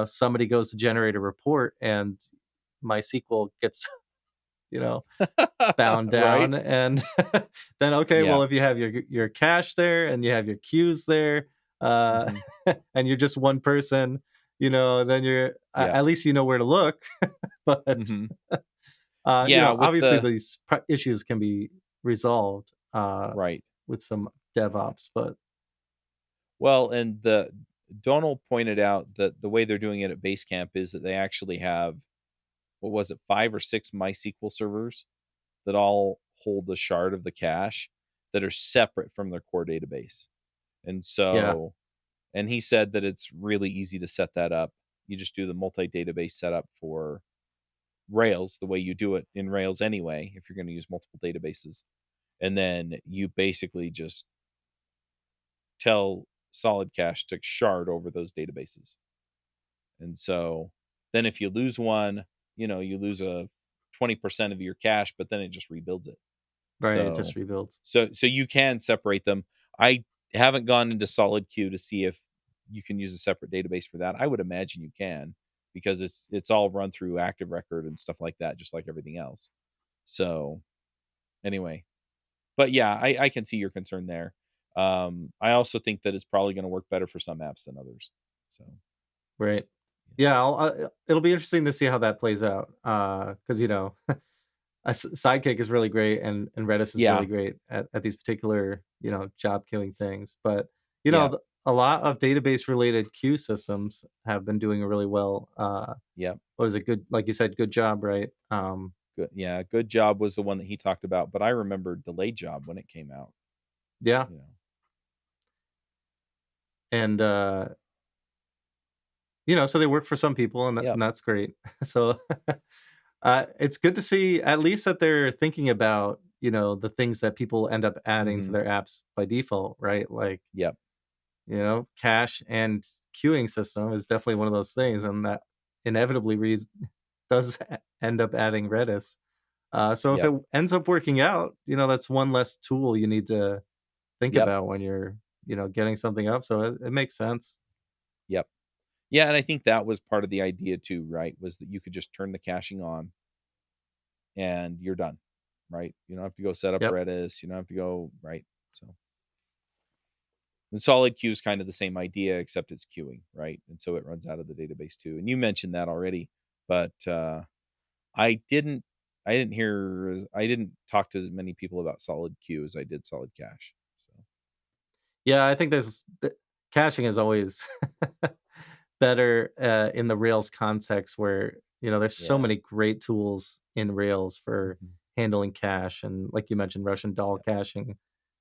B: somebody goes to generate a report and my SQL gets you know bound
A: right,
B: down, and then okay,
A: yeah,
B: well if you have your cache there and you have your queues there, uh,
A: hmm,
B: and you're just one person, then you're
A: yeah,
B: at least you know where to look, but
A: hmm, yeah, with
B: obviously
A: the
B: these issues can be resolved
A: right.
B: with some DevOps, but
A: Well, and the Donald pointed out that the way they're doing it at Basecamp is that they actually have, what was it, 5 or 6 MySQL servers that all hold a shard of the cache that are separate from their core database. And
B: yeah,
A: so, And he said that it's really easy to set that up. You just do the multi-database setup for Rails the way you do it in Rails anyway, if you're going to use multiple databases. And then you basically just tell Solid Cache to shard over those databases. And so then if you lose one, you lose a 20% of your cache, but then it just rebuilds it.
B: Right, it just
A: So
B: rebuilds.
A: so you can separate them. I haven't gone into Solid Queue to see if you can use a separate database for that. I would imagine you can, because it's all run through Active Record and stuff like that, just like everything else. So anyway, but yeah, I can see your concern there. I also think that it's probably going to work better for some apps than others. So
B: Right. Yeah, it'll be interesting to see how that plays out, because Sidekick is really great, and Redis is really
A: yeah,
B: great at these particular, job queuing things. But,
A: yeah,
B: a lot of database related queue systems have been doing really well.
A: yeah.
B: What is it? Good, like you said, good job, right?
A: Good, yeah. Good Job was the one that he talked about, but I remember Delayed Job when it came out.
B: Yeah,
A: You know,
B: and so they work for some people,
A: yep.
B: and that's great. So it's good to see at least that they're thinking about the things that people end up adding to
A: Hmm.
B: their apps by default, right? Like
A: Yep.
B: cache and queuing system is definitely one of those things, and that inevitably does end up adding Redis. So if
A: Yep.
B: it ends up working out, that's one less tool you need to think
A: Yep.
B: about when you're, getting something up. So it makes sense.
A: Yep. Yeah, and I think that was part of the idea too, right? Was that you could just turn the caching on and you're done, right? You don't have to go set up
B: Yep.
A: Redis. You don't have to go right. So, and Solid Queue is kind of the same idea, except it's queuing, right? And so it runs out of the database too. And you mentioned that already, but I didn't. I didn't talk to as many people about Solid Queue as I did Solid Cache. So
B: Yeah, I think caching is always better in the Rails context where, there's so
A: yeah.
B: many great tools in Rails for
A: Mhm.
B: handling cache and like you mentioned, Russian doll
A: Yep.
B: caching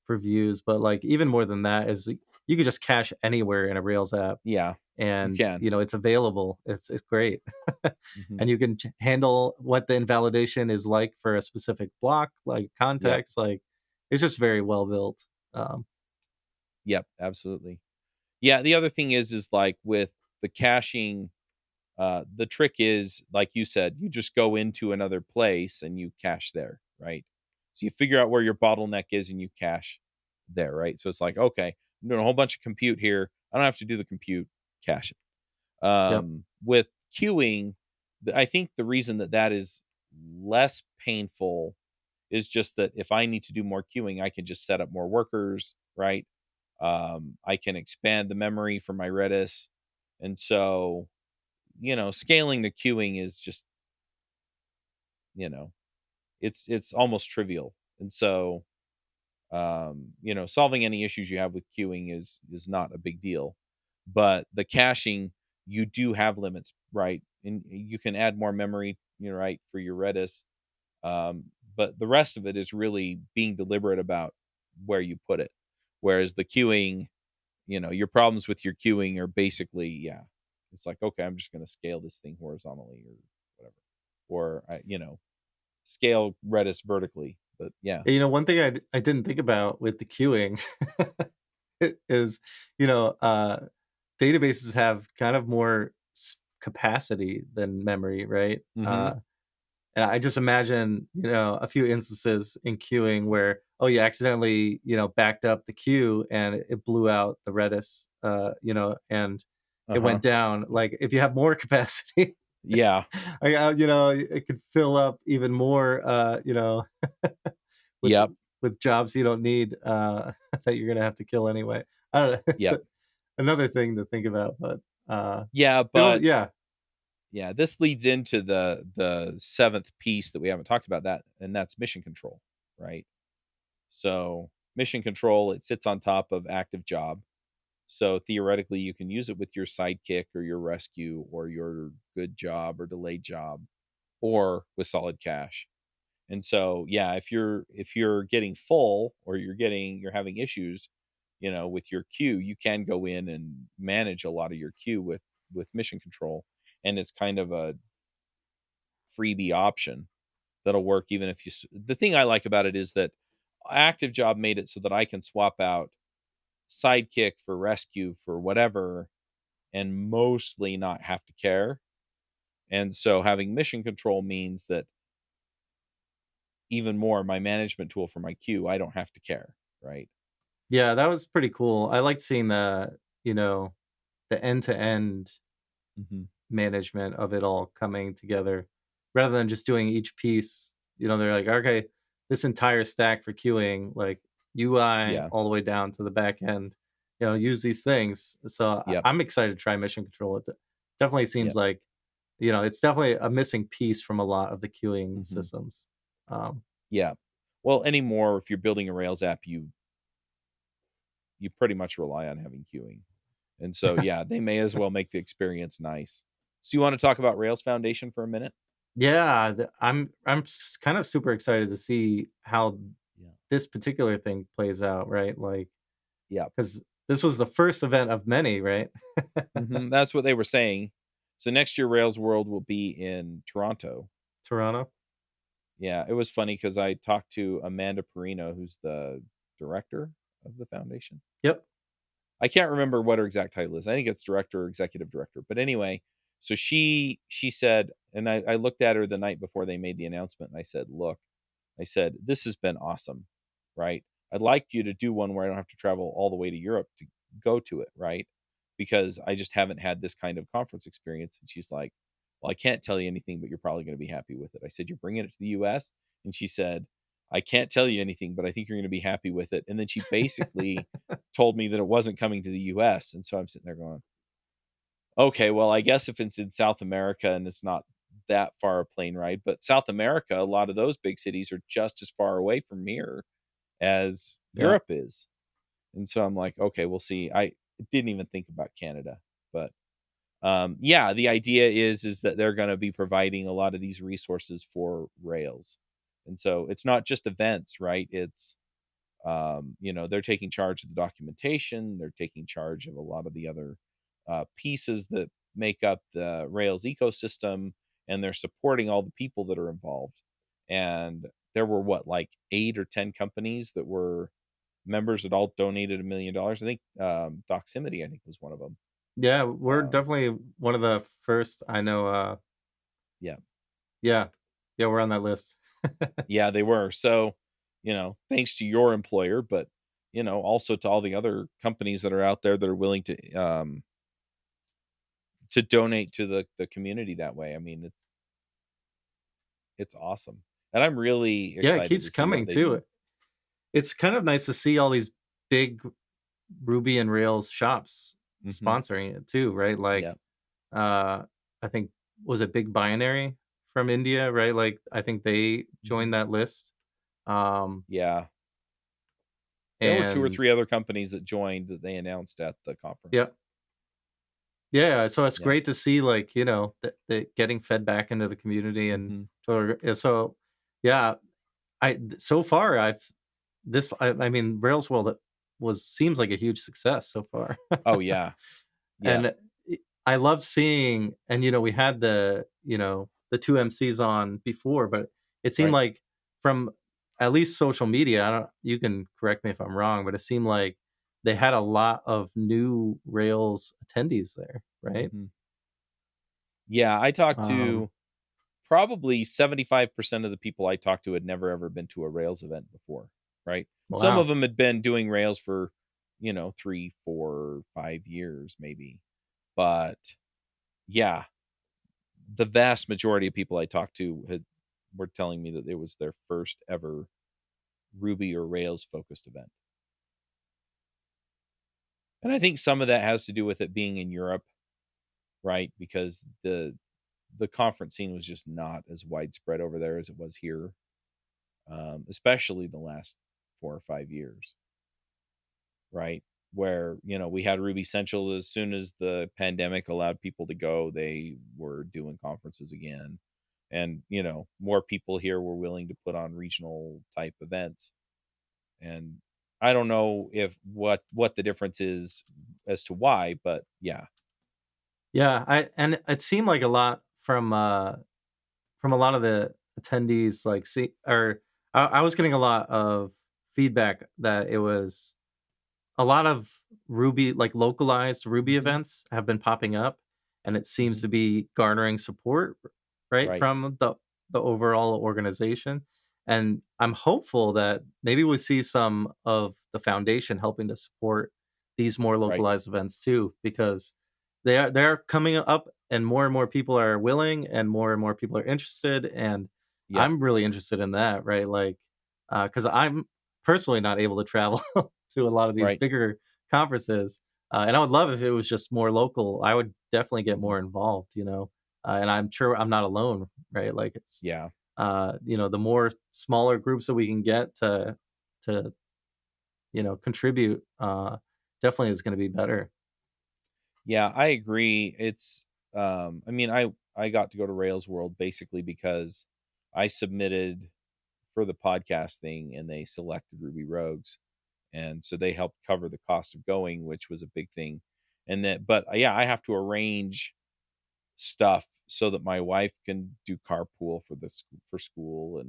B: for views. But like even more than that is you could just cache anywhere in a Rails app
A: Yeah, you
B: and
A: can.
B: it's available. It's great.
A: Mhm.
B: And you can handle what the invalidation is like for a specific block, like
A: Yep.
B: context, like it's just very well built.
A: Yep, absolutely. Yeah, the other thing is like with the caching, the trick is, like you said, you just go into another place and you cache there, right? So you figure out where your bottleneck is and you cache there, right? So it's like, okay, I'm doing a whole bunch of compute here. I don't have to do the compute, cache it.
B: Yep.
A: With queuing, I think the reason that that is less painful is just that if I need to do more queuing, I can just set up more workers, right? I can expand the memory for my Redis. And so, scaling the queuing is just, you know, it's almost trivial. And so, solving any issues you have with queuing is not a big deal. But the caching, you do have limits, right? And you can add more memory, right, for your Redis. But the rest of it is really being deliberate about where you put it. Whereas the queuing, your problems with your queuing are basically, yeah, it's like, okay, I'm just going to scale this thing horizontally or whatever, or scale Redis vertically. But yeah.
B: One thing I didn't think about with the queuing is, databases have kind of more capacity than memory, right?
A: Hmm.
B: And I just imagine, a few instances in queuing where, oh, you accidentally, backed up the queue and it blew out the Redis, and
A: Uh
B: it went
A: huh.
B: down. Like if you have more capacity,
A: Yeah.
B: it could fill up even more, with
A: Yep.
B: jobs you don't need, that you're gonna have to kill anyway. I don't know. It's
A: Yep.
B: another thing to think about, but,
A: Yeah.
B: it'll
A: But
B: yeah.
A: yeah, this leads into the seventh piece that we haven't talked about, that, and that's mission control, right? So mission control, it sits on top of active job. So theoretically, you can use it with your sidekick or your rescue or your good job or delayed job, or with solid cache. And so, yeah, if you're getting full or you're having issues, with your queue, you can go in and manage a lot of your queue with mission control, and it's kind of a freebie option that'll work even if the thing I like about it is that Active Job made it so that I can swap out Sidekick for rescue for whatever and mostly not have to care. And so having mission control means that even more my management tool for my queue, I don't have to care, right?
B: Yeah, that was pretty cool. I liked seeing you know, the end-to-end
A: Mhm.
B: management of it all coming together rather than just doing each piece. They're like, okay, this entire stack for queuing, like UI
A: Yeah.
B: all the way down to the back end, use these things. So
A: Yep.
B: I'm excited to try mission control. It definitely seems
A: Yep.
B: like, it's definitely a missing piece from a lot of the queuing
A: Mhm.
B: systems. Um,
A: Yeah. Well, anymore, if you're building a Rails app, you pretty much rely on having queuing. And so, yeah, they may as well make the experience nice. So you wanna talk about Rails Foundation for a minute?
B: yeah, I'm kind of super excited to see how
A: Yeah.
B: this particular thing plays out, right? Like,
A: Yeah.
B: because this was the first event of many, right?
A: Mhm, that's what they were saying. So next year, Rails World will be in Toronto.
B: Toronto?
A: Yeah, it was funny because I talked to Amanda Perino, who's the director of the foundation.
B: Yep.
A: I can't remember what her exact title is. I think it's director or executive director. But anyway, so she said, and I looked at her the night before they made the announcement, and I said, "Look," I said, "this has been awesome, right? I'd like you to do one where I don't have to travel all the way to Europe to go to it, right? Because I just haven't had this kind of conference experience." And she's like, "Well, I can't tell you anything, but you're probably going to be happy with it." I said, "You're bringing it to the US?" And she said, "I can't tell you anything, but I think you're going to be happy with it." And then she basically told me that it wasn't coming to the US. And so I'm sitting there going, okay, well, I guess if it's in South America and it's not that far a plane ride, but South America, a lot of those big cities are just as far away from here as
B: Yeah.
A: Europe is. And so I'm like, okay, we'll see. I didn't even think about Canada, but yeah, the idea is that they're going to be providing a lot of these resources for Rails. And so it's not just events, right? It's they're taking charge of the documentation, they're taking charge of a lot of the other pieces that make up the Rails ecosystem, and they're supporting all the people that are involved. And there were what, like 8 or 10 companies that were members that all donated $1 million. I think Doximity, I think, was one of them.
B: Yeah, we're
A: Um,
B: definitely one of the first I know,
A: yeah,
B: yeah. Yeah, we're on that list.
A: yeah, they were. So, thanks to your employer, but also to all the other companies that are out there that are willing to donate to the community that way. I mean, it's awesome, and I'm really
B: Yeah, it
A: excited
B: keeps
A: to see what
B: coming
A: they
B: too.
A: do.
B: It's kind of nice to see all these big Ruby and Rails shops
A: Mhm.
B: sponsoring it too, right?
A: Yeah.
B: Like, I think was it Big Binary from India, right? Like, I think they
A: Mhm.
B: joined that list. Um,
A: Yeah. There were 2 or
B: and
A: 3 other companies that joined that they announced at the
B: yeah,
A: conference.
B: yeah. So it's
A: Yeah.
B: great to see, like, that getting fed back into the community and
A: Mhm.
B: so yeah. So far I mean Rails World was seems like a huge success so far.
A: Oh, yeah. Yeah.
B: And I love seeing and, we had the 2 MCs on before, but it seemed
A: Right.
B: like from at least social media, I don't you can correct me if I'm wrong, but it seemed like they had a lot of new Rails attendees there, right?
A: Mhm. Yeah, I talked
B: Um,
A: to probably 75% of the people I talked to had never ever been to a Rails event before, right? Some of
B: wow.
A: them had been doing Rails for, 3, 4, 5 years maybe. But yeah, the vast majority of people I talked to were telling me that it was their first ever Ruby or Rails focused event. And I think some of that has to do with it being in Europe, right? Because the conference scene was just not as widespread over there as it was here, especially the last 4 or 5 years, right? Where we had Ruby Central as soon as the pandemic allowed people to go, they were doing conferences again, and more people here were willing to put on regional type events. And I don't know if what the difference is as to why, but yeah.
B: Yeah, I and it seemed like a lot from a lot of the attendees, like, see or I was getting a lot of feedback that it was a lot of Ruby, like, localized Ruby
A: Mhm,
B: events have been popping up, and it seems
A: mhm,
B: to be garnering support, right,
A: right.
B: from the overall organization, and I'm hopeful that maybe we see some of the foundation helping to support these more
A: Right.
B: localized events too, because they're coming up, and more people are willing, and more people are interested, and
A: Yep.
B: I'm really interested in that, right, like, because I'm personally not able to travel to a lot of these
A: Right.
B: bigger conferences, and I would love if it was just more local. I would definitely get
A: Mhm.
B: more involved, and I'm sure I'm not alone, right? Like it's,
A: Yeah.
B: the more smaller groups that we can get to contribute, definitely is going to be better.
A: Yeah, I agree. I mean, I got to go to Rails World basically because I submitted for the podcast thing and they selected Ruby Rogues. And so they helped cover the cost of going, which was a big thing. And then but yeah, I have to arrange stuff so that my wife can do carpool for school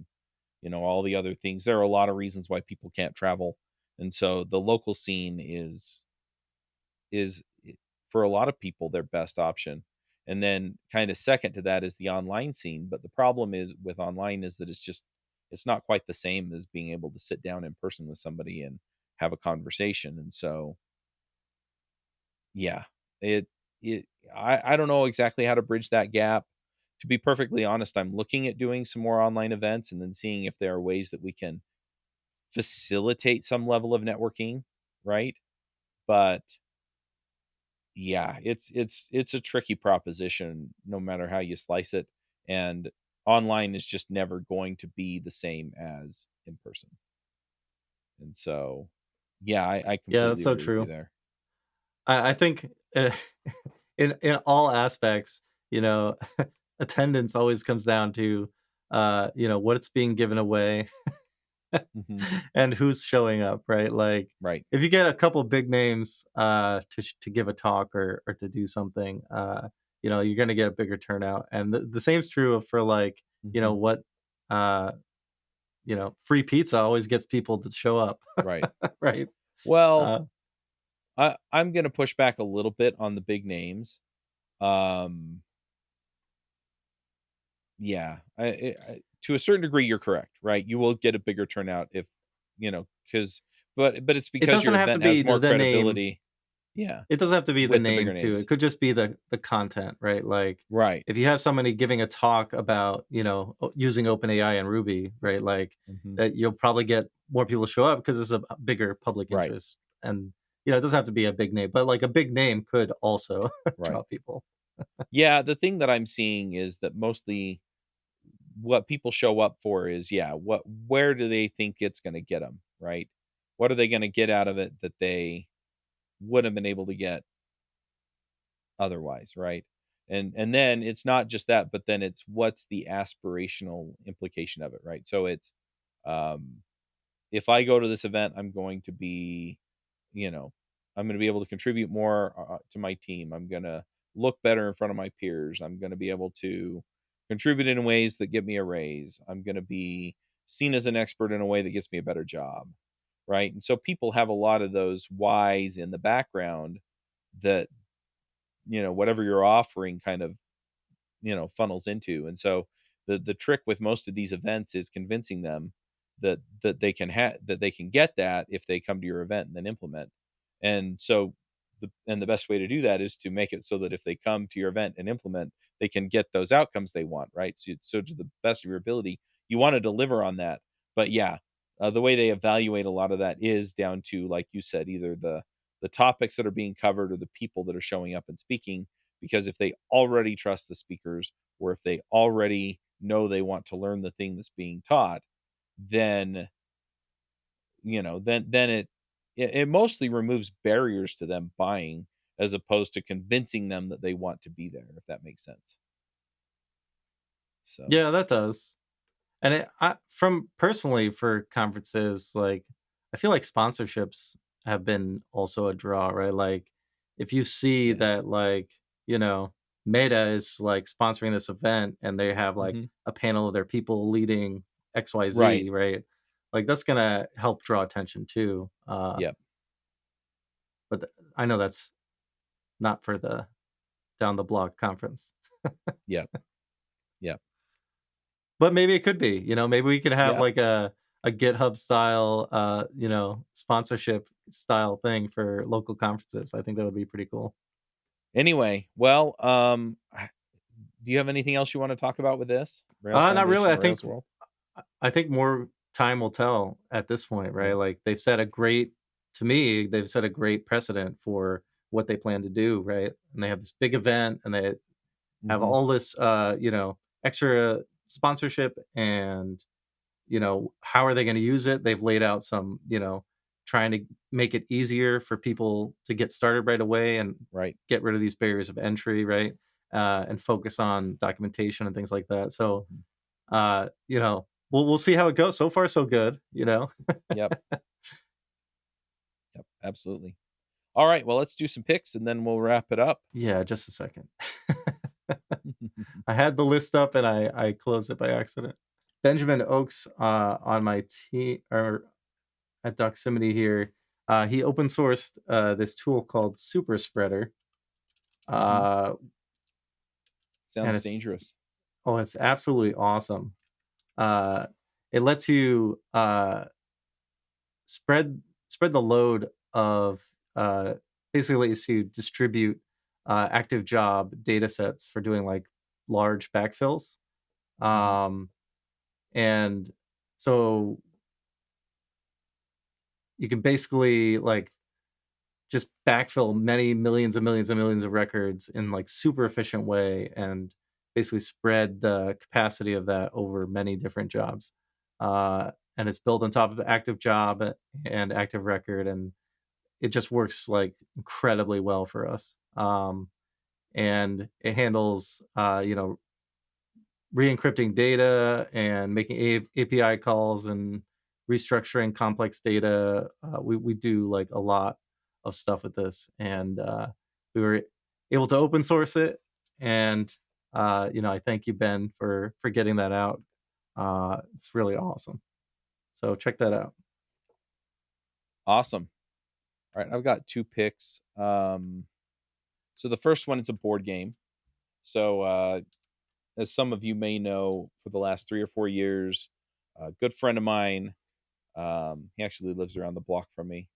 A: and all the other things. There are a lot of reasons why people can't travel. And so the local scene is for a lot of people their best option. And then kind of second to that is the online scene, but the problem is with online is that it's not quite the same as being able to sit down in person with somebody and have a conversation. And so, yeah, it it I don't know exactly how to bridge that gap. To be perfectly honest, I'm looking at doing some more online events and then seeing if there are ways that we can facilitate some level of networking, right? But yeah, it's a tricky proposition no matter how you slice it, and online is just never going to be the same as in person. And so, yeah, I
B: Yeah, that's
A: completely
B: so
A: agree with you
B: true.
A: there.
B: I think in all aspects, you know, attendance always comes down to what's being given away
A: Mhm.
B: and who's showing up, right? Like,
A: Right.
B: if you get a couple big names, to give a talk or to do something, you're gonna get a bigger turnout, and the same's true for, like, you know,
A: Mhm.
B: what, uh, free pizza always gets people to show up,
A: Right.
B: right?
A: Well,
B: Uh,
A: I'm gonna push back a little bit on the big names. Um, yeah, to a certain degree, you're correct, right? You will get a bigger turnout if, because but it's
B: it
A: because
B: doesn't
A: your
B: have to
A: event
B: be
A: has more
B: the name.
A: credibility. Yeah,
B: It doesn't have to be the
A: with the bigger
B: name too. It
A: names.
B: could just be the content, right? Like,
A: Right.
B: if you have somebody giving a talk about, using OpenAI and Ruby, right? Like,
A: Mhm.
B: that you'll probably get more people to show up because it's a bigger public
A: Right.
B: interest. And, it doesn't have to be a big name, but like a big name could also
A: Right.
B: draw people.
A: Yeah, the thing that I'm seeing is that mostly what people show up for is, yeah, where do they think it's gonna get them, right? What are they gonna get out of it that they wouldn't have been able to get otherwise, right? And then it's not just that, but then it's what's the aspirational implication of it, right? So it's, um, if I go to this event, I'm going to be, you know, I'm going to be able to contribute more to my team. I'm going to look better in front of my peers. I'm going to be able to contribute in ways that get me a raise. I'm going to be seen as an expert in a way that gets me a better job, right? And so people have a lot of those whys in the background that whatever you're offering kind of funnels into. And so the trick with most of these events is convincing them that they can get that if they come to your event and then implement. And so the best way to do that is to make it so that if they come to your event and implement, they can get those outcomes they want, right? So to the best of your ability, you want to deliver on that. But yeah, the way they evaluate a lot of that is down to, like you said, either the topics that are being covered or the people that are showing up and speaking, because if they already trust the speakers, or if they already know they want to learn the thing that's being taught, then then it mostly removes barriers to them buying, as opposed to convincing them that they want to be there, if that makes sense. So
B: Yeah, that does. And from personally for conferences, like, I feel like sponsorships have been also a draw, right? Like, if you see
A: Yeah.
B: that, like, you know, Meta is like sponsoring this event and they have like
A: Mhm.
B: a panel of their people leading
A: Right.
B: XYZ, right? Like, that's gonna help draw attention too.
A: Yep.
B: But I know that's not for the down the block conference.
A: Yep. Yep.
B: But maybe it could be, maybe we could have
A: Yeah.
B: like a GitHub style, sponsorship style thing for local conferences. I think that would be pretty cool.
A: Anyway, well, do you have anything else you wanna talk about with this? Rails
B: Not really.
A: Foundation, Rails World?
B: I think more time will tell at this point, right?
A: Yeah.
B: Like to me, they've set a great precedent for what they plan to do, right? And they have this big event and they have
A: Mhm.
B: all this, extra sponsorship and how are they going to use it? They've laid out some, trying to make it easier for people to get started right away and
A: Right.
B: get rid of these barriers of entry, right? And focus on documentation and things like that. So,
A: Mhm.
B: we'll see how it goes. So far, so good.
A: Yep. Yep. Absolutely. Alright, well, let's do some picks, and then we'll wrap it up.
B: Yeah, just a second. I had the list up and I closed it by accident. Benjamin Oaks on my team or at Doximity here. He open sourced this tool called Super Spreader,
A: Mhm.
B: uh, and
A: Sounds dangerous.
B: it's absolutely awesome. Uh, it lets you spread spread the load of uh, basically lets you distribute active job data sets for doing like large backfills.
A: Mhm.
B: Um, and so you can basically like just backfill many millions and millions and millions of records in like super efficient way and basically spread the capacity of that over many different jobs. And it's built on top of active job and active record, and it just works like incredibly well for us. And it handles, re-encrypting data and making API calls and restructuring complex data. We do like a lot of stuff with this, and we were able to open source it. And I thank you, Ben, for getting that out. It's really awesome. So check that out.
A: Awesome. Alright, I've got 2 picks. So the first one is a board game. So, as some of you may know, for the last 3 or 4 years, a good friend of mine, he actually lives around the block from me,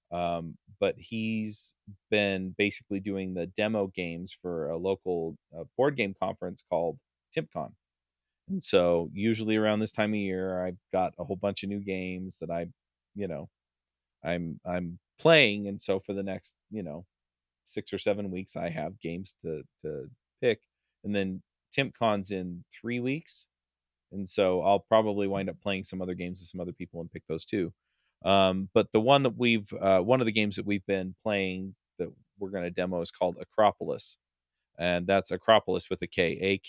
A: but he's been basically doing the demo games for a local, board game conference called TIMCon. And so, usually around this time of year, I've got a whole bunch of new games that you know, I'm playing, and so for the next, 6 or 7 weeks, I have games to pick, and then TIMCon's in 3 weeks, and so I'll probably wind up playing some other games with some other people and pick those too. But the one that one of the games that we've been playing that we're gonna demo is called Acropolis, and that's Acropolis with a K,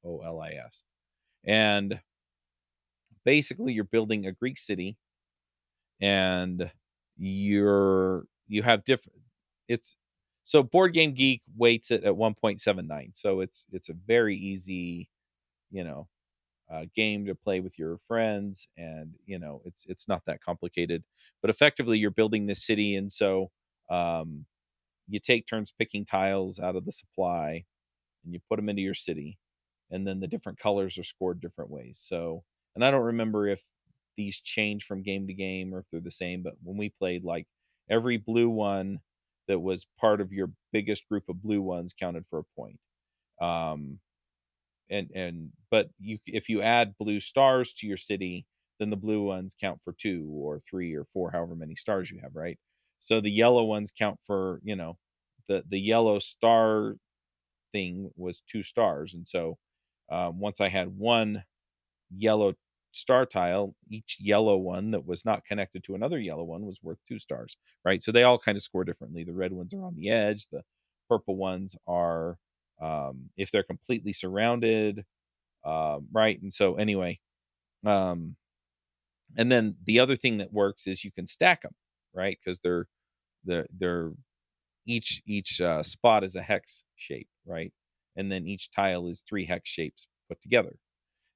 A: Akropolis. And basically, you're building a Greek city, and you have different it's so Board Game Geek weights it at 1.79, so it's a very easy, you know, game to play with your friends, and it's not that complicated. But effectively, you're building this city, and so um, you take turns picking tiles out of the supply, and you put them into your city, and then the different colors are scored different ways. So, and I don't remember if these change from game to game or if they're the same, but when we played, like, every blue one that was part of your biggest group of blue ones counted for a point. Um, and but you if you add blue stars to your city, then the blue ones count for 2 or 3 or 4, however many stars you have, right? So the yellow ones count for, the yellow star thing was 2 stars, and so, once I had 1 yellow star tile, each yellow one that was not connected to another yellow one was worth 2 stars, right? So they all kind of score differently. The red ones are on the edge, the purple ones are, if they're completely surrounded, right? And so anyway, um, And then the other thing that works is you can stack them, right? Because they're each spot is a hex shape, right? And then each tile is 3 hex shapes put together.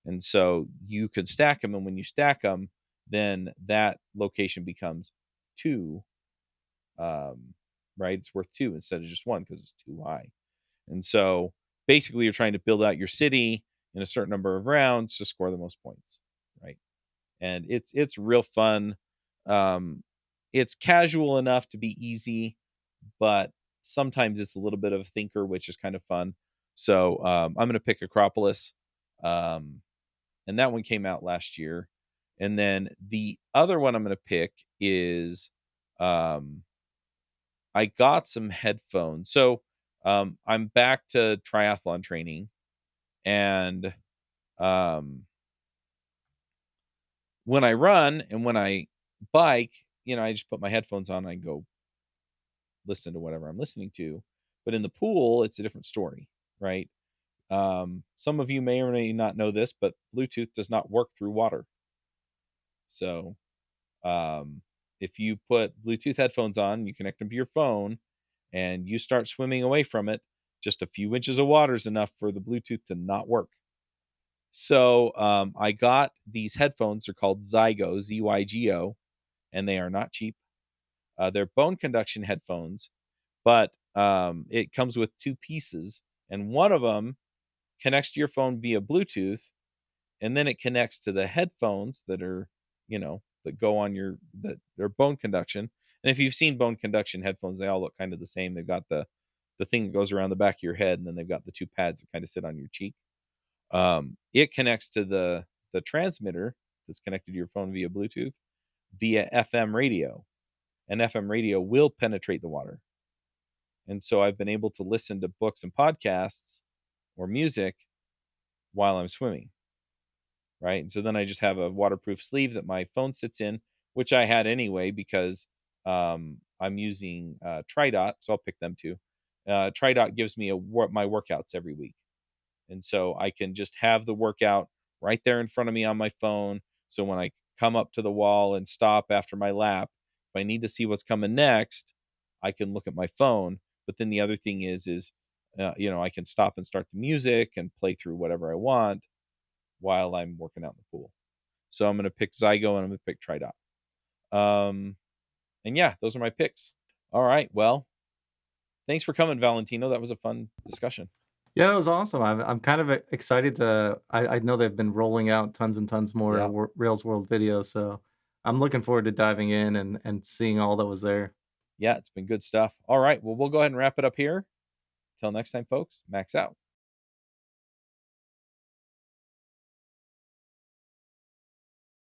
A: And so you could stack them, and when you stack them, then that location becomes 2, um, right? It's worth 2 instead of just 1 because it's too high. And so basically you're trying to build out your city in a certain number of rounds to score the most points, right? And it's real fun. Um, it's casual enough to be easy, but sometimes it's a little bit of a thinker, which is kind of fun. So I'm going to pick Acropolis, um, and that one came out last year. And then the other one I'm going to pick is um, I got some headphones. So I'm back to triathlon training, and um, when I run and when I bike, I just put my headphones on and I go listen to whatever I'm listening to. But in the pool, it's a different story, right? Some of you may or may not know this, but Bluetooth does not work through water. So um, if you put Bluetooth headphones on, you connect them to your phone, and you start swimming away from it, just a few inches of water is enough for the Bluetooth to not work. So I got these headphones. They're called Zygo, ZYGO, and they are not cheap. They're bone conduction headphones, but it comes with 2 pieces, and one of them connects to your phone via Bluetooth, and then it connects to the headphones that are, that go on that they're bone conduction. And if you've seen bone conduction headphones, they all look kind of the same. They've got the thing that goes around the back of your head, and then they've got the 2 pads that kind of sit on your cheek. It connects to the transmitter that's connected to your phone via Bluetooth via FM radio, and FM radio will penetrate the water. And so I've been able to listen to books and podcasts or music while I'm swimming, right? And so then I just have a waterproof sleeve that my phone sits in, which I had anyway because I'm using Tridot, so I'll pick them too. Tridot gives me my workouts every week. And so I can just have the workout right there in front of me on my phone. So when I come up to the wall and stop after my lap, if I need to see what's coming next, I can look at my phone. But then the other thing is I can stop and start the music and play through whatever I want while I'm working out in the pool. So I'm going to pick Zygo and I'm going to pick Tridot. And yeah, those are my picks. All right. Well, thanks for coming, Valentino. That was a fun discussion.
B: Yeah, it was awesome. I'm kind of excited to. I know they've been rolling out tons and tons more
A: Yeah.
B: Rails World videos, so I'm looking forward to diving in and seeing all that was there.
A: Yeah, it's been good stuff. All right. Well, we'll go ahead and wrap it up here. Till next time, folks, Max out.